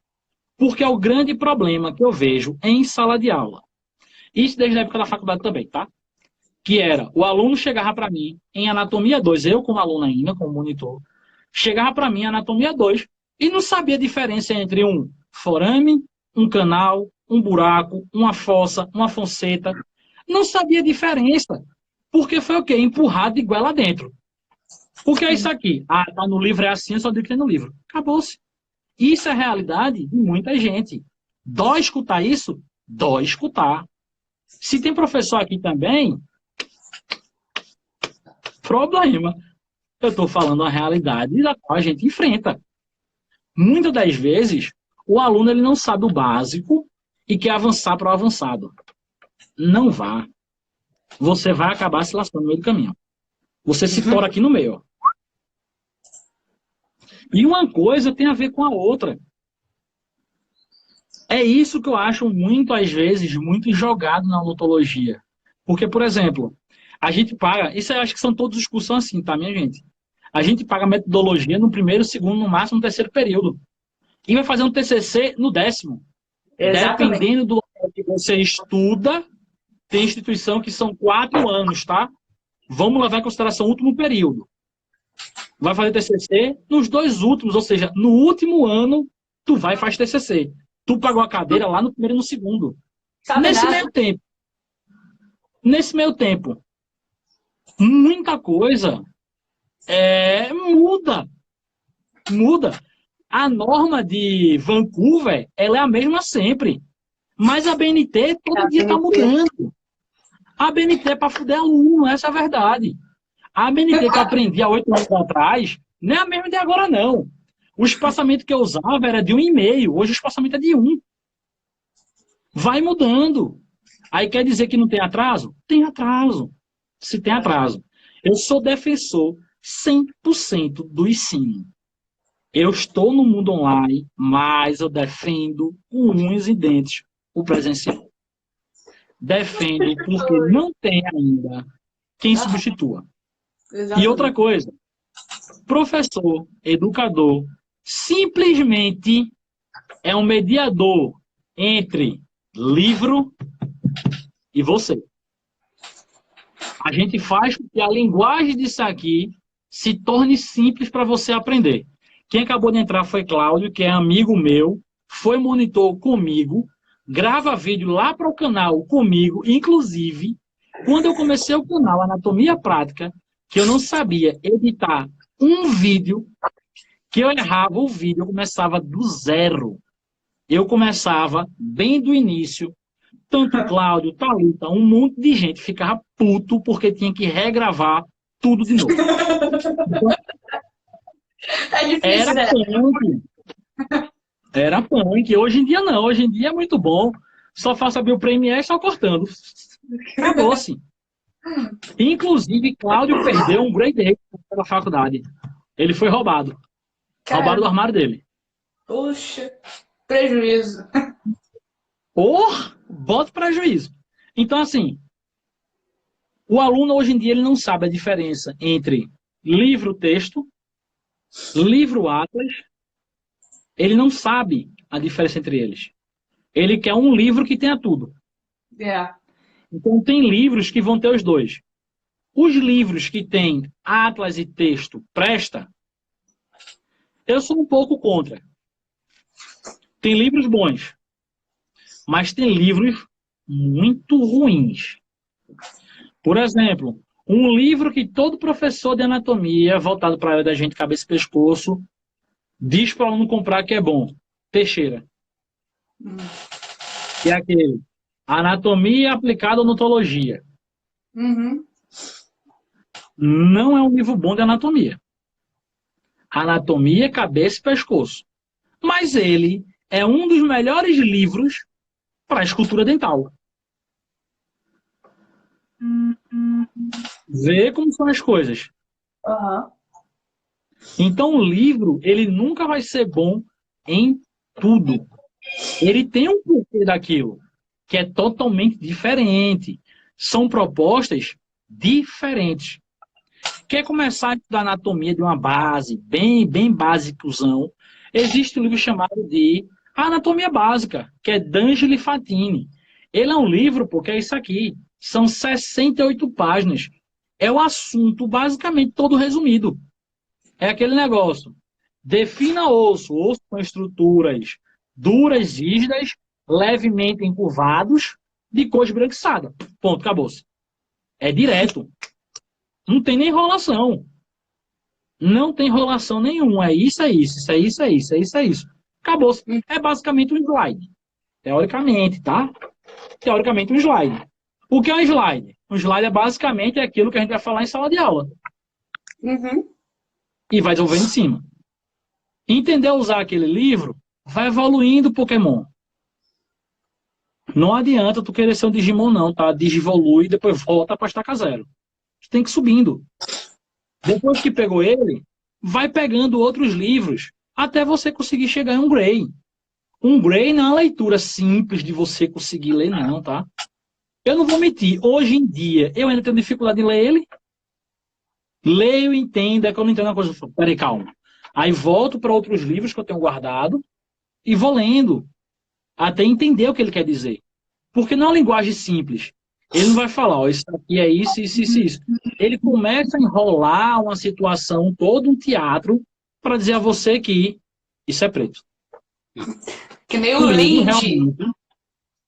Porque é o grande problema que eu vejo em sala de aula. Isso desde a época da faculdade também, tá? Que era, o aluno chegava para mim em anatomia 2, eu como aluno ainda, como monitor, chegava para mim em anatomia 2 e não sabia a diferença entre um forame, um canal, um buraco, uma fossa, uma fonceta. Não sabia a diferença. Porque foi o quê? Empurrado de goela dentro. O que é isso aqui? Ah, tá no livro, é assim, eu só digo que é no livro. Acabou-se. Isso é a realidade de muita gente. Dói escutar isso? Dói escutar. Se tem professor aqui também, problema. Eu estou falando a realidade da qual a gente enfrenta. Muitas das vezes, o aluno ele não sabe o básico e quer avançar para o avançado. Não vá. Você vai acabar se lascando no meio do caminho. Você se tora aqui no meio. Ó. E uma coisa tem a ver com a outra. É isso que eu acho muito, às vezes, muito jogado na odontologia. Porque, por exemplo, a gente paga... Isso eu acho que são todos os cursos assim, tá, minha gente? A gente paga metodologia no primeiro, segundo, no máximo, no terceiro período. E vai fazer um TCC no 10º. Exatamente. Dependendo do que você estuda, tem instituição que são 4 anos, tá? Vamos levar em consideração o último período. Vai fazer TCC nos 2 últimos, ou seja, no último ano, tu vai e faz TCC. Tu pagou a cadeira lá no primeiro e no segundo. Sabe Nesse nada. meio tempo, muita coisa muda. A norma de Vancouver, ela é a mesma sempre. Mas a BNT todo dia está mudando. A BNT é para fuder aluno, essa é a verdade. A BNT que eu aprendi há 8 anos atrás, não é a mesma de agora, não. O espaçamento que eu usava era de 1,5. Hoje o espaçamento é de 1. Vai mudando. Aí quer dizer que não tem atraso? Tem atraso. Se tem atraso. Eu sou defensor 100% do ensino. Eu estou no mundo online, mas eu defendo com unhas e dentes o presencial. Defendo porque não tem ainda quem substitua. Exatamente. E outra coisa, professor, educador, simplesmente é um mediador entre livro e você. A gente faz com que a linguagem disso aqui se torne simples para você aprender. Quem acabou de entrar foi Cláudio, que é amigo meu, foi monitor comigo, grava vídeo lá para o canal comigo, inclusive, quando eu comecei o canal Anatomia Prática, que eu não sabia editar um vídeo, que eu errava o vídeo, eu começava do zero. Eu começava bem do início, tanto Cláudio, Thalita, um monte de gente ficava puto porque tinha que regravar tudo de novo. É difícil, Era né? punk. Era punk. Hoje em dia não. Hoje em dia é muito bom. Só faço abrir o Premiere só cortando. Acabou-se. Inclusive, Cláudio perdeu um grade dele na faculdade. Ele foi roubado. Roubaram do armário dele. Puxa, prejuízo. Bota prejuízo. Então, assim, o aluno hoje em dia ele não sabe a diferença entre livro-texto, livro-atlas. Ele não sabe a diferença entre eles. Ele quer um livro que tenha tudo. É. Então, tem livros que vão ter os dois. Os livros que têm atlas e texto, presta. Eu sou um pouco contra. Tem livros bons, mas tem livros muito ruins. Por exemplo, um livro que todo professor de anatomia, voltado para a área da gente, cabeça e pescoço, diz para o aluno comprar que é bom. Teixeira. Que é aquele. Anatomia aplicada à odontologia. Uhum. Não é um livro bom de anatomia. Anatomia, cabeça e pescoço. Mas ele é um dos melhores livros para escultura dental. Vê como são as coisas. Uhum. Então, o livro, ele nunca vai ser bom em tudo. Ele tem um porquê daquilo, que é totalmente diferente. São propostas diferentes. Quer começar a estudar anatomia de uma base, bem basicozão, existe um livro chamado de Anatomia Básica, que é D'Angeli Fatini. Ele é um livro, porque é isso aqui. São 68 páginas. É o assunto basicamente todo resumido. É aquele negócio. Defina osso. Osso com estruturas duras, rígidas, levemente encurvados, de cor esbranquiçada. Ponto, acabou-se. É direto. Não tem nem enrolação. Não tem enrolação nenhuma. É isso, é isso. Isso é isso, é isso. É isso, é isso. Acabou-se. É basicamente um slide. Teoricamente, tá? Teoricamente um slide. O que é um slide? Um slide é basicamente aquilo que a gente vai falar em sala de aula. Uhum. E vai desenvolver em cima. Entender usar aquele livro, vai evoluindo o Pokémon. Não adianta tu querer ser um Digimon, não, tá? Digivolui e depois volta pra estaca zero. Tu tem que ir subindo. Depois que pegou ele, vai pegando outros livros até você conseguir chegar em um Grey. Um Grey não é uma leitura simples de você conseguir ler, não, tá? Eu não vou mentir. Hoje em dia, eu ainda tenho dificuldade de ler ele. Leio e entendo. É que eu não entendo uma coisa. Peraí, calma. Aí volto para outros livros que eu tenho guardado e vou lendo até entender o que ele quer dizer. Porque não é uma linguagem simples. Ele não vai falar, ó, isso aqui é isso, isso, isso, isso. Ele começa a enrolar uma situação, todo um teatro, para dizer a você que isso é preto. Que nem o O livro Lindy, realmente.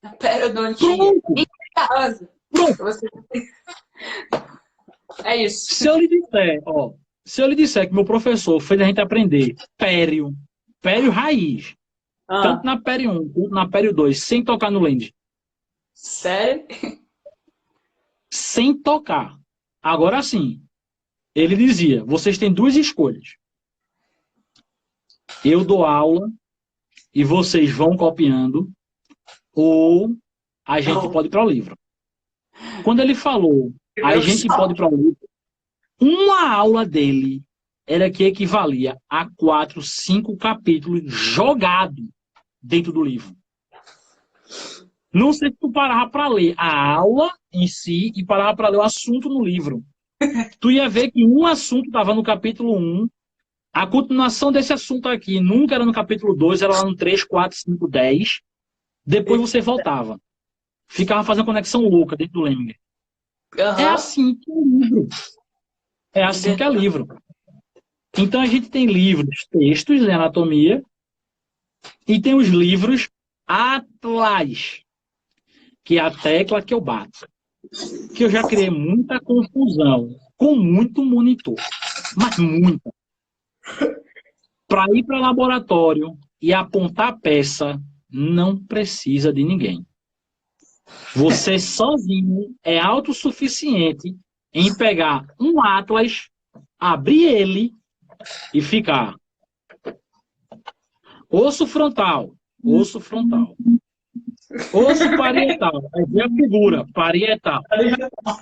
a periodontia. Pronto, Lindy rosa. pronto. Você... É isso. Se eu lhe disser que meu professor fez a gente aprender pério raiz, tanto na pério 1 quanto na pério 2, sem tocar no lende. Sério? Sem tocar. Agora sim, ele dizia, vocês têm duas escolhas. Eu dou aula e vocês vão copiando, ou a gente pode ir para o livro. Quando ele falou, a gente pode ir para o livro, uma aula dele era que equivalia a 4, 5 capítulos jogados dentro do livro. Não sei se tu parava para ler a aula em si e parava para ler o assunto no livro. Tu ia ver que um assunto estava no capítulo 1, a continuação desse assunto aqui nunca era no capítulo 2, era lá no 3, 4, 5, 10. Depois você voltava. Ficava fazendo conexão louca dentro do Lemminger. É assim que é livro. É assim que é livro. Então a gente tem livros, textos de anatomia, e tem os livros atlas, que é a tecla que eu bato. Que eu já criei muita confusão com muito monitor. Mas muita. Para ir para laboratório e apontar a peça, não precisa de ninguém. Você sozinho é autossuficiente em pegar um atlas, abrir ele e ficar. Osso frontal, osso frontal. Osso parietal, aí vem a figura, parietal.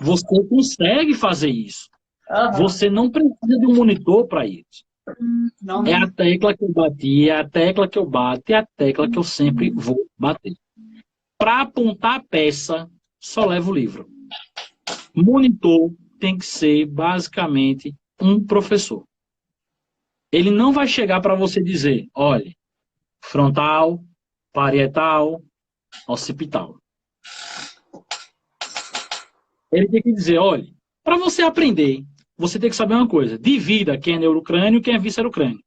Você consegue fazer isso. Você não precisa de um monitor para isso. É a tecla que eu bati, é a tecla que eu bato, é a tecla que eu sempre vou bater. Para apontar a peça, só leva o livro. Monitor tem que ser, basicamente, um professor. Ele não vai chegar para você dizer, olha, frontal, parietal, occipital. Ele tem que dizer, olha, para você aprender, você tem que saber uma coisa. Divida quem é neurocrânio e quem é viscerocrânio.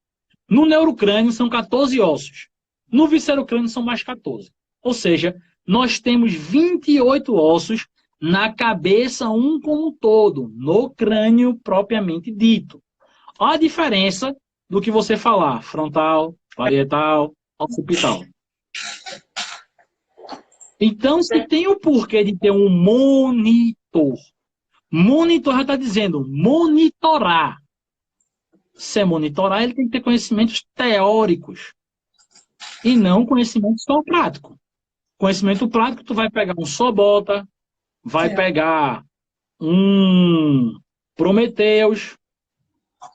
No neurocrânio são 14 ossos. No viscerocrânio são mais 14. Ou seja, nós temos 28 ossos na cabeça um como um todo, no crânio propriamente dito. Olha a diferença do que você falar, frontal, parietal, occipital. Então, se tem o porquê de ter um monitor. Monitor já está dizendo monitorar. Se é monitorar, ele tem que ter conhecimentos teóricos e não conhecimento só prático. Conhecimento prático, tu vai pegar um Sobota, vai pegar um Prometheus,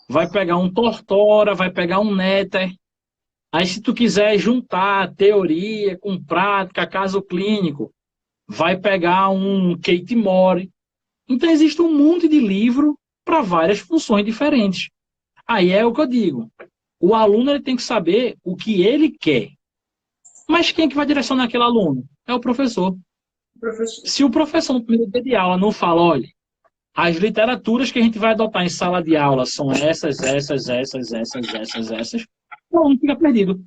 vai pegar um Tortora, vai pegar um Nether. Aí, se tu quiser juntar teoria com prática, caso clínico, vai pegar um Kate Moore. Então, existe um monte de livro para várias funções diferentes. Aí é o que eu digo. O aluno ele tem que saber o que ele quer. Mas quem é que vai direcionar aquele aluno? É o professor. Professor. Se o professor no primeiro dia de aula não fala, olha, as literaturas que a gente vai adotar em sala de aula são essas, o aluno fica perdido.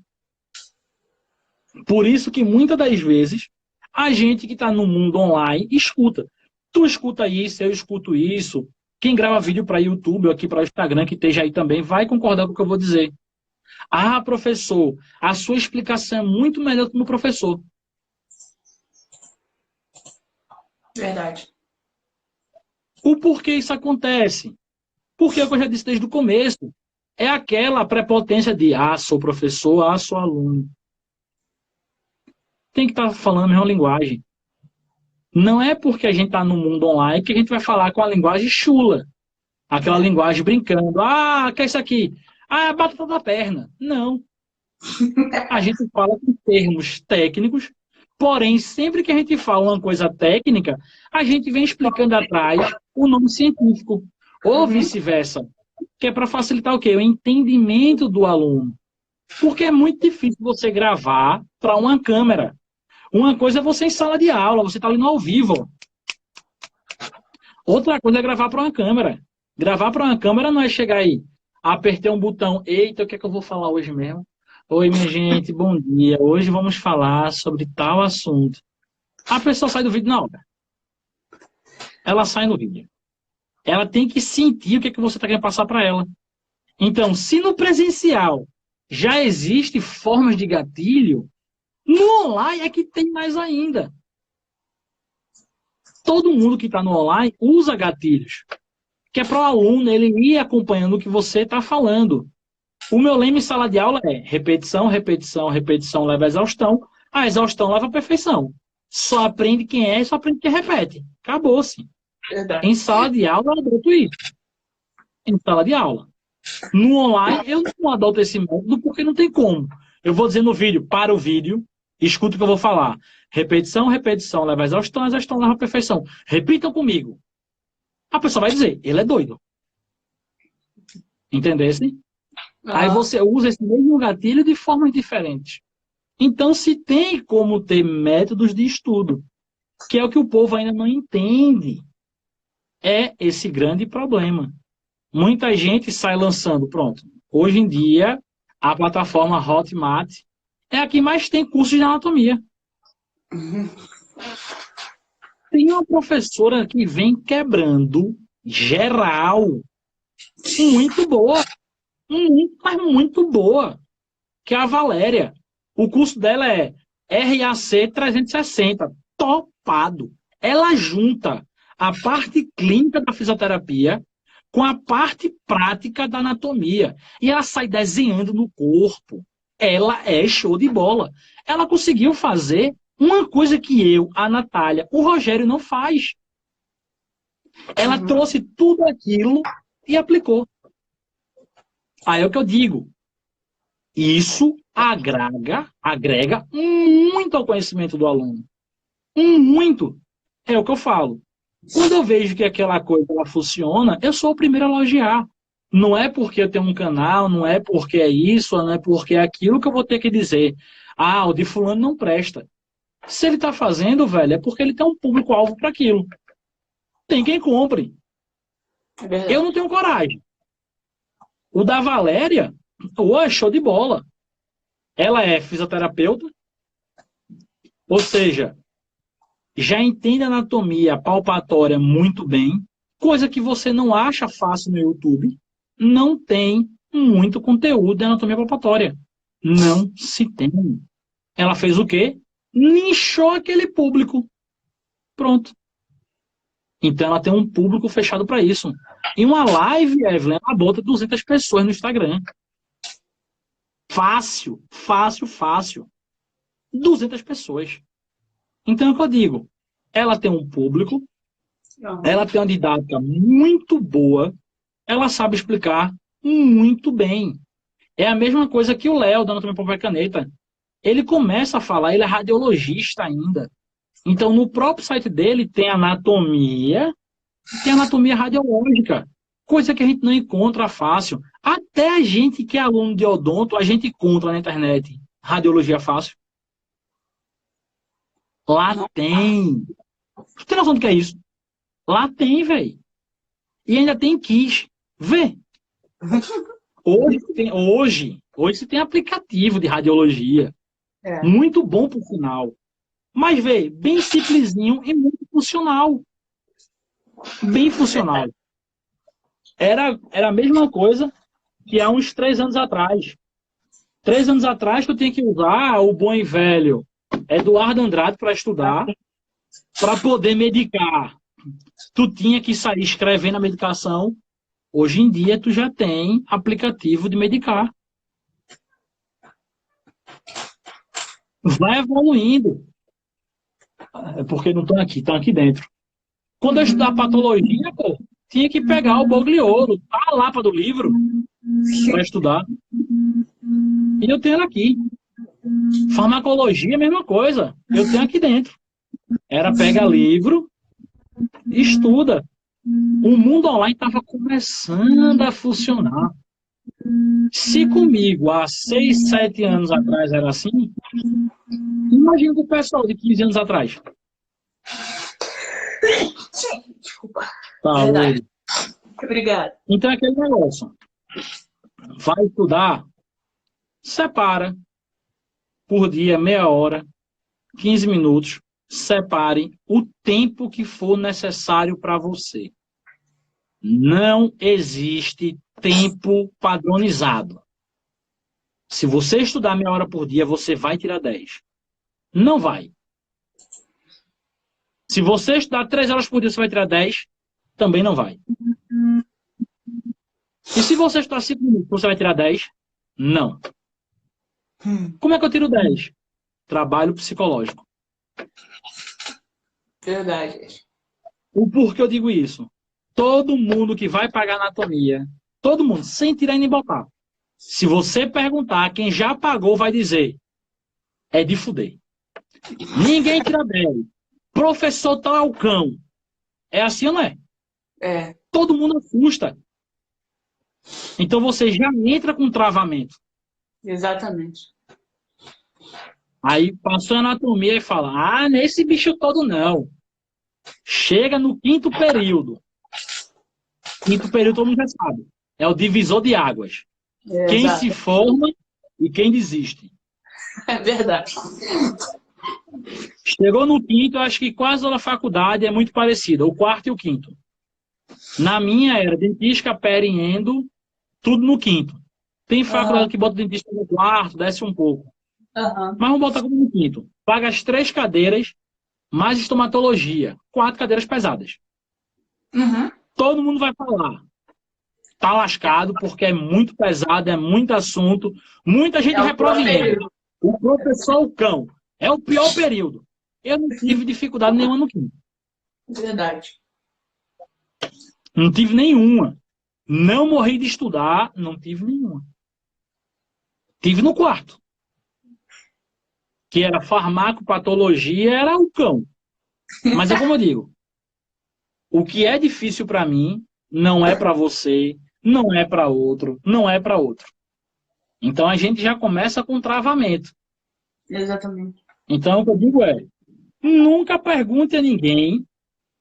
Por isso que muitas das vezes a gente que está no mundo online escuta. Tu escuta isso, eu escuto isso. Quem grava vídeo para YouTube ou aqui para o Instagram, que esteja aí também, vai concordar com o que eu vou dizer. Ah, professor, a sua explicação é muito melhor que o meu professor. Verdade. O porquê isso acontece? Porque, como eu já disse desde o começo, é aquela prepotência de, sou professor, sou aluno. Tem que estar falando a mesma linguagem. Não é porque a gente está no mundo online que a gente vai falar com a linguagem chula. Aquela linguagem brincando. Que é isso aqui? É batata da perna. Não. A gente fala com termos técnicos, porém, sempre que a gente fala uma coisa técnica, a gente vem explicando atrás o nome científico. Ou vice-versa. Que é para facilitar o quê? O entendimento do aluno. Porque é muito difícil você gravar para uma câmera. Uma coisa é você em sala de aula, você está ali no ao vivo. Outra coisa é gravar para uma câmera. Gravar para uma câmera não é chegar aí, apertei um botão, eita, o que é que eu vou falar hoje mesmo? Oi, minha gente, bom dia. Hoje vamos falar sobre tal assunto. A pessoa sai do vídeo na hora. Ela sai no vídeo. Ela tem que sentir o que é que você está querendo passar para ela. Então, se no presencial já existe formas de gatilho, no online é que tem mais ainda. Todo mundo que está no online usa gatilhos. Que é para o aluno ele ir acompanhando o que você está falando. O meu lema em sala de aula é repetição, repetição, repetição leva à exaustão. A exaustão leva à perfeição. Só aprende quem é e só aprende quem repete. Acabou-se. Em sala de aula eu adoto isso. Em sala de aula. No online eu não adoto esse método porque não tem como. Eu vou dizer no vídeo, para o vídeo, escuta o que eu vou falar. Repetição, repetição leva à exaustão leva à perfeição. Repitam comigo. A pessoa vai dizer, ele é doido. Entendesse? Aí você usa esse mesmo gatilho de formas diferentes. Então, se tem como ter métodos de estudo, que é o que o povo ainda não entende, é esse grande problema. Muita gente sai lançando, pronto. Hoje em dia, a plataforma Hotmart é a que mais tem cursos de anatomia. Tem uma professora que vem quebrando geral, muito boa, mas muito boa, que é a Valéria. O curso dela é RAC 360, topado. Ela junta a parte clínica da fisioterapia com a parte prática da anatomia. E ela sai desenhando no corpo. Ela é show de bola. Ela conseguiu fazer uma coisa que eu, a Natália, o Rogério não faz. Ela trouxe tudo aquilo e aplicou. Aí é o que eu digo. Isso agrega muito ao conhecimento do aluno. Muito. É o que eu falo. Quando eu vejo que aquela coisa ela funciona, eu sou o primeiro a elogiar. Não é porque eu tenho um canal, não é porque é isso, não é porque é aquilo que eu vou ter que dizer. O de fulano não presta. Se ele está fazendo, velho, é porque ele tem um público-alvo para aquilo. Tem quem compre. Eu não tenho coragem. O da Valéria, é show de bola. Ela é fisioterapeuta, ou seja, já entende a anatomia palpatória muito bem, coisa que você não acha fácil no YouTube. Não tem muito conteúdo de anatomia palpatória. Não se tem. Ela fez o quê? Nichou aquele público. Pronto. Então ela tem um público fechado para isso. Em uma live, Evelyn, ela bota 200 pessoas no Instagram. Fácil, fácil, fácil. 200 pessoas. Então é o que eu digo. Ela tem um público, ela tem uma didática muito boa, ela sabe explicar muito bem. É a mesma coisa que o Léo, da Anatomia Papel e Caneta. Ele começa a falar, ele é radiologista ainda. Então, no próprio site dele tem anatomia radiológica. Coisa que a gente não encontra fácil. Até a gente que é aluno de odonto, a gente encontra na internet radiologia fácil. Lá tem. Tu tem noção do que é isso? Lá tem, velho. E ainda tem quiz. Vê. Hoje se tem aplicativo de radiologia. É. Muito bom por sinal. Mas, vê, bem simplesinho e muito funcional. Bem funcional. Era a mesma coisa que há uns 3 anos atrás. 3 anos atrás, tu tinha que usar o bom e velho Eduardo Andrade para estudar, para poder medicar. Tu tinha que sair escrevendo a medicação. Hoje em dia, tu já tem aplicativo de medicar. Vai evoluindo. É porque não estão aqui dentro. Quando eu estudar patologia, pô, tinha que pegar o Bogliolo, a lapa do livro, para estudar. E eu tenho ela aqui. Farmacologia, mesma coisa. Eu tenho aqui dentro. Era pega livro, estuda. O mundo online estava começando a funcionar. Se comigo, há 6, 7 anos atrás, era assim, imagina o pessoal de 15 anos atrás. Desculpa. Tá, Verdade. Obrigada. então é aquele negócio. Vai estudar, separa por dia, meia hora, 15 minutos, separe o tempo que for necessário para você. Não existe tempo padronizado. Se você estudar meia hora por dia, você vai tirar 10. Não vai. Se você estudar 3 horas por dia, você vai tirar 10. Também não vai. E se você estudar 5 minutos, você vai tirar 10? Não. Como é que eu tiro 10? Trabalho psicológico. Verdade. O porquê eu digo isso? Todo mundo que vai pagar anatomia, todo mundo, sem tirar e nem botar. Se você perguntar, quem já pagou vai dizer, é de fuder. Ninguém tira 10. Professor tal é o cão. É assim ou não é? É. Todo mundo assusta. Então você já entra com travamento. Exatamente. Aí passou a anatomia e fala, nesse bicho todo não. Chega no 5º período. 5º período todo mundo já sabe. É o divisor de águas. Quem Exato. se forma e quem desiste. É verdade. Chegou no 5º, eu acho que quase toda a faculdade é muito parecida, o 4º e o 5º. Na minha era dentística, peri, endo, tudo no 5º. Tem faculdade que bota dentista no 4º, desce um pouco. Mas vamos botar como no 5º. Paga as 3 cadeiras, mais estomatologia. 4 cadeiras pesadas. Todo mundo vai falar. Tá lascado porque é muito pesado, é muito assunto. Muita gente reprova em endo. O professor é o cão. É o pior período. Eu não tive dificuldade nenhuma no 5º. Verdade. Não tive nenhuma. Não morri de estudar, não tive nenhuma. Tive no 4º. Que era farmacopatologia, era o cão. Mas é como eu digo. O que é difícil para mim, não é para você, não é para outro, não é para outro. Então a gente já começa com travamento. Exatamente. Então o que eu digo é, nunca pergunte a ninguém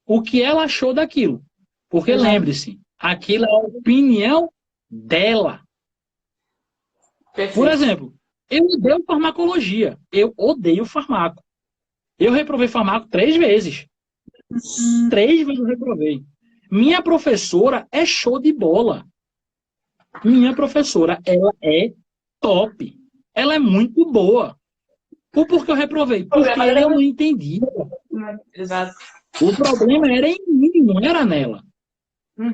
o que ela achou daquilo. Porque lembre-se, aquilo é a opinião dela. Perfeito. Por exemplo, eu odeio farmacologia. Eu odeio farmaco. Eu reprovei farmaco 3 vezes. 3 vezes eu reprovei. Minha professora é show de bola. Minha professora, ela é top. Ela é muito boa. O porquê eu reprovei? Porque eu não entendia. Exato. O problema era em mim, não era nela.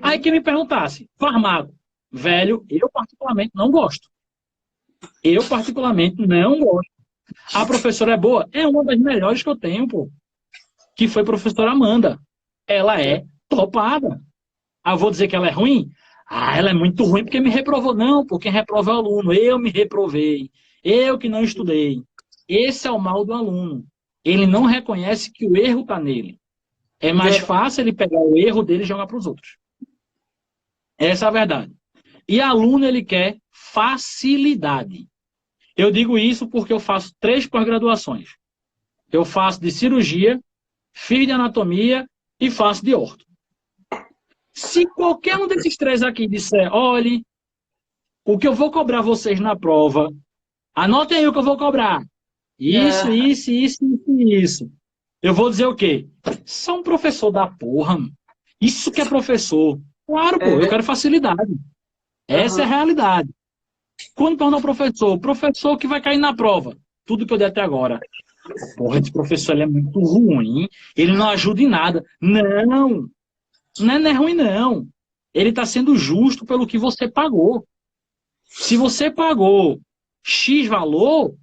Aí quem me perguntasse, farmaco, velho, eu particularmente não gosto. Eu particularmente não gosto. A professora é boa? É uma das melhores que eu tenho, pô. Que foi a professora Amanda. Ela é topada. Ah, vou dizer que ela é ruim? Ah, ela é muito ruim porque me reprovou. Não, pô, quem reprova é o aluno. Eu me reprovei. Eu que não estudei. Esse é o mal do aluno. Ele não reconhece que o erro está nele. É mais fácil ele pegar o erro dele e jogar para os outros. Essa é a verdade. E aluno, ele quer facilidade. Eu digo isso porque eu faço 3 pós-graduações. Eu faço de cirurgia, fiz de anatomia e faço de orto. Se qualquer um desses 3 aqui disser, olhe, o que eu vou cobrar vocês na prova, anotem aí o que eu vou cobrar. Isso, isso, isso, isso, isso. Eu vou dizer o quê? São professor da porra, mano. Isso que é professor. Claro, pô, eu quero facilidade. Essa é a realidade. Quando torna o professor que vai cair na prova. Tudo que eu dei até agora. Porra, esse professor ele é muito ruim. Ele não ajuda em nada. Não. Não é ruim, não. Ele está sendo justo pelo que você pagou. Se você pagou X valor,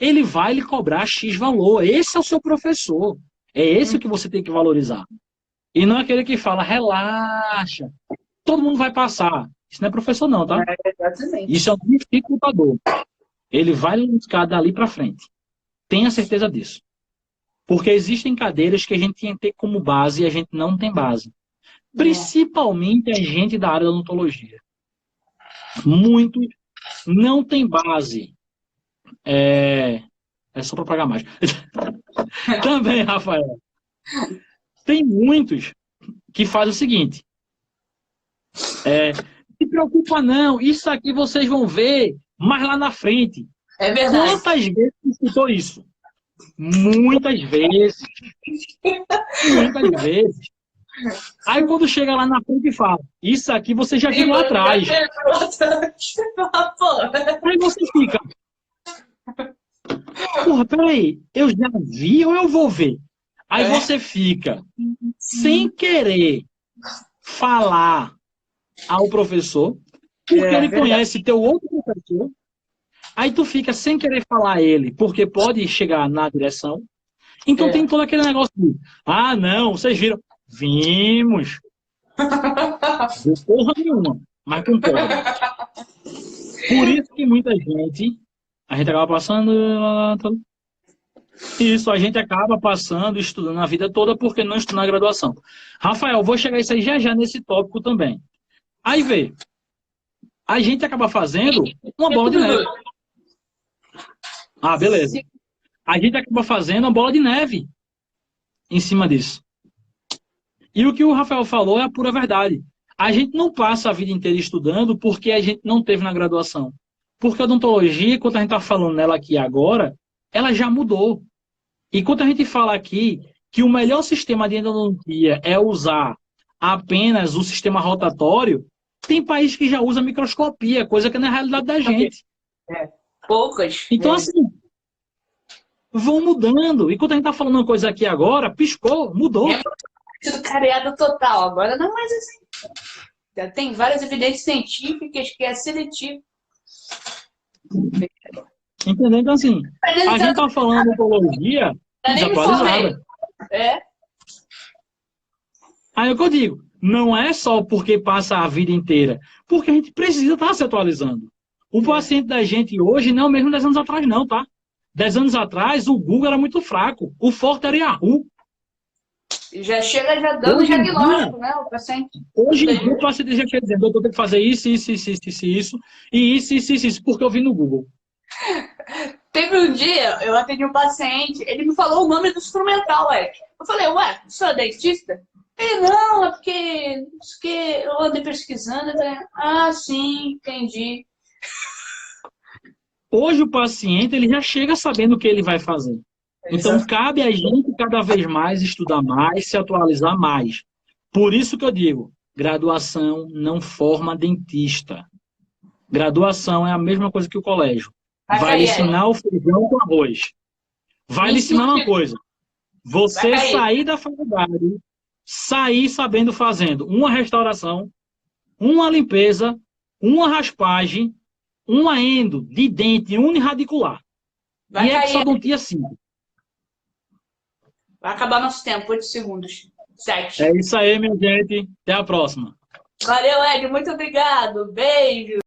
ele vai lhe cobrar X valor. Esse é o seu professor. É esse que você tem que valorizar. E não aquele que fala, relaxa, todo mundo vai passar. Isso não é professor não, tá? Isso é um dificultador. Ele vai lhe buscar dali para frente. Tenha certeza disso. Porque existem cadeiras que a gente tem que ter como base e a gente não tem base. Principalmente a gente da área da odontologia. Muito não tem base. É só para pagar mais. Também, Rafael. Tem muitos que fazem o seguinte. Não se preocupa não, isso aqui vocês vão ver mais lá na frente. É verdade. Quantas vezes você escutou isso? Muitas vezes. Muitas vezes. Aí quando chega lá na frente e fala, isso aqui você já viu lá atrás. Aí você fica, porra, peraí, eu já vi ou eu vou ver? Aí você fica, sem querer falar ao professor, porque ele conhece teu outro professor, aí tu fica sem querer falar a ele, porque pode chegar na direção. Então tem todo aquele negócio de, ah, não, vocês viram. Vimos. De porra nenhuma, mas concordo. Por isso que muita gente, a gente acaba passando. Isso, a gente acaba passando, estudando a vida toda porque não estuda na graduação. Rafael, vou chegar isso aí já nesse tópico também. Aí vê, a gente acaba fazendo uma bola de neve. Ah, beleza. A gente acaba fazendo uma bola de neve em cima disso. E o que o Rafael falou é a pura verdade. A gente não passa a vida inteira estudando porque a gente não teve na graduação. Porque a odontologia, quando a gente está falando nela aqui agora, ela já mudou. E quando a gente fala aqui que o melhor sistema de endodontia é usar apenas o sistema rotatório, tem país que já usa microscopia, coisa que não é a realidade da gente. Poucas. Então, assim, vão mudando. E quando a gente está falando uma coisa aqui agora, piscou, mudou. Tudo careado total. Agora não é mais assim. Já tem várias evidências científicas que é seletivo. Entendeu? Então, assim, a gente está falando de odontologia desatualizada. Aí é o que eu digo, não é só porque passa a vida inteira, porque a gente precisa estar se atualizando. O paciente da gente hoje não é o mesmo 10 anos atrás, não, tá? 10 anos atrás, o Google era muito fraco. O forte era Yahoo. Já chega já dando diagnóstico, né, o paciente. Hoje em dia, o paciente já quer dizer, doutor, tem que fazer isso, porque eu vi no Google. Teve um dia, eu atendi um paciente, ele me falou o nome do instrumental, Eu falei, ué, o senhor é dentista? Ele, não, é porque eu andei pesquisando. Eu falei, ah, sim, entendi. Hoje o paciente, ele já chega sabendo o que ele vai fazer. Então, cabe a gente cada vez mais estudar mais, se atualizar mais. Por isso que eu digo, graduação não forma dentista. Graduação é a mesma coisa que o colégio. Vai lhe ensinar o feijão com arroz. Vai lhe ensinar uma coisa. Você sair da faculdade, sair sabendo fazendo uma restauração, uma limpeza, uma raspagem, uma endo de dente uniradicular. E exodontia simples. Vai acabar nosso tempo, 8 segundos. 7. É isso aí, minha gente. Até a próxima. Valeu, Ed, muito obrigado. Beijo.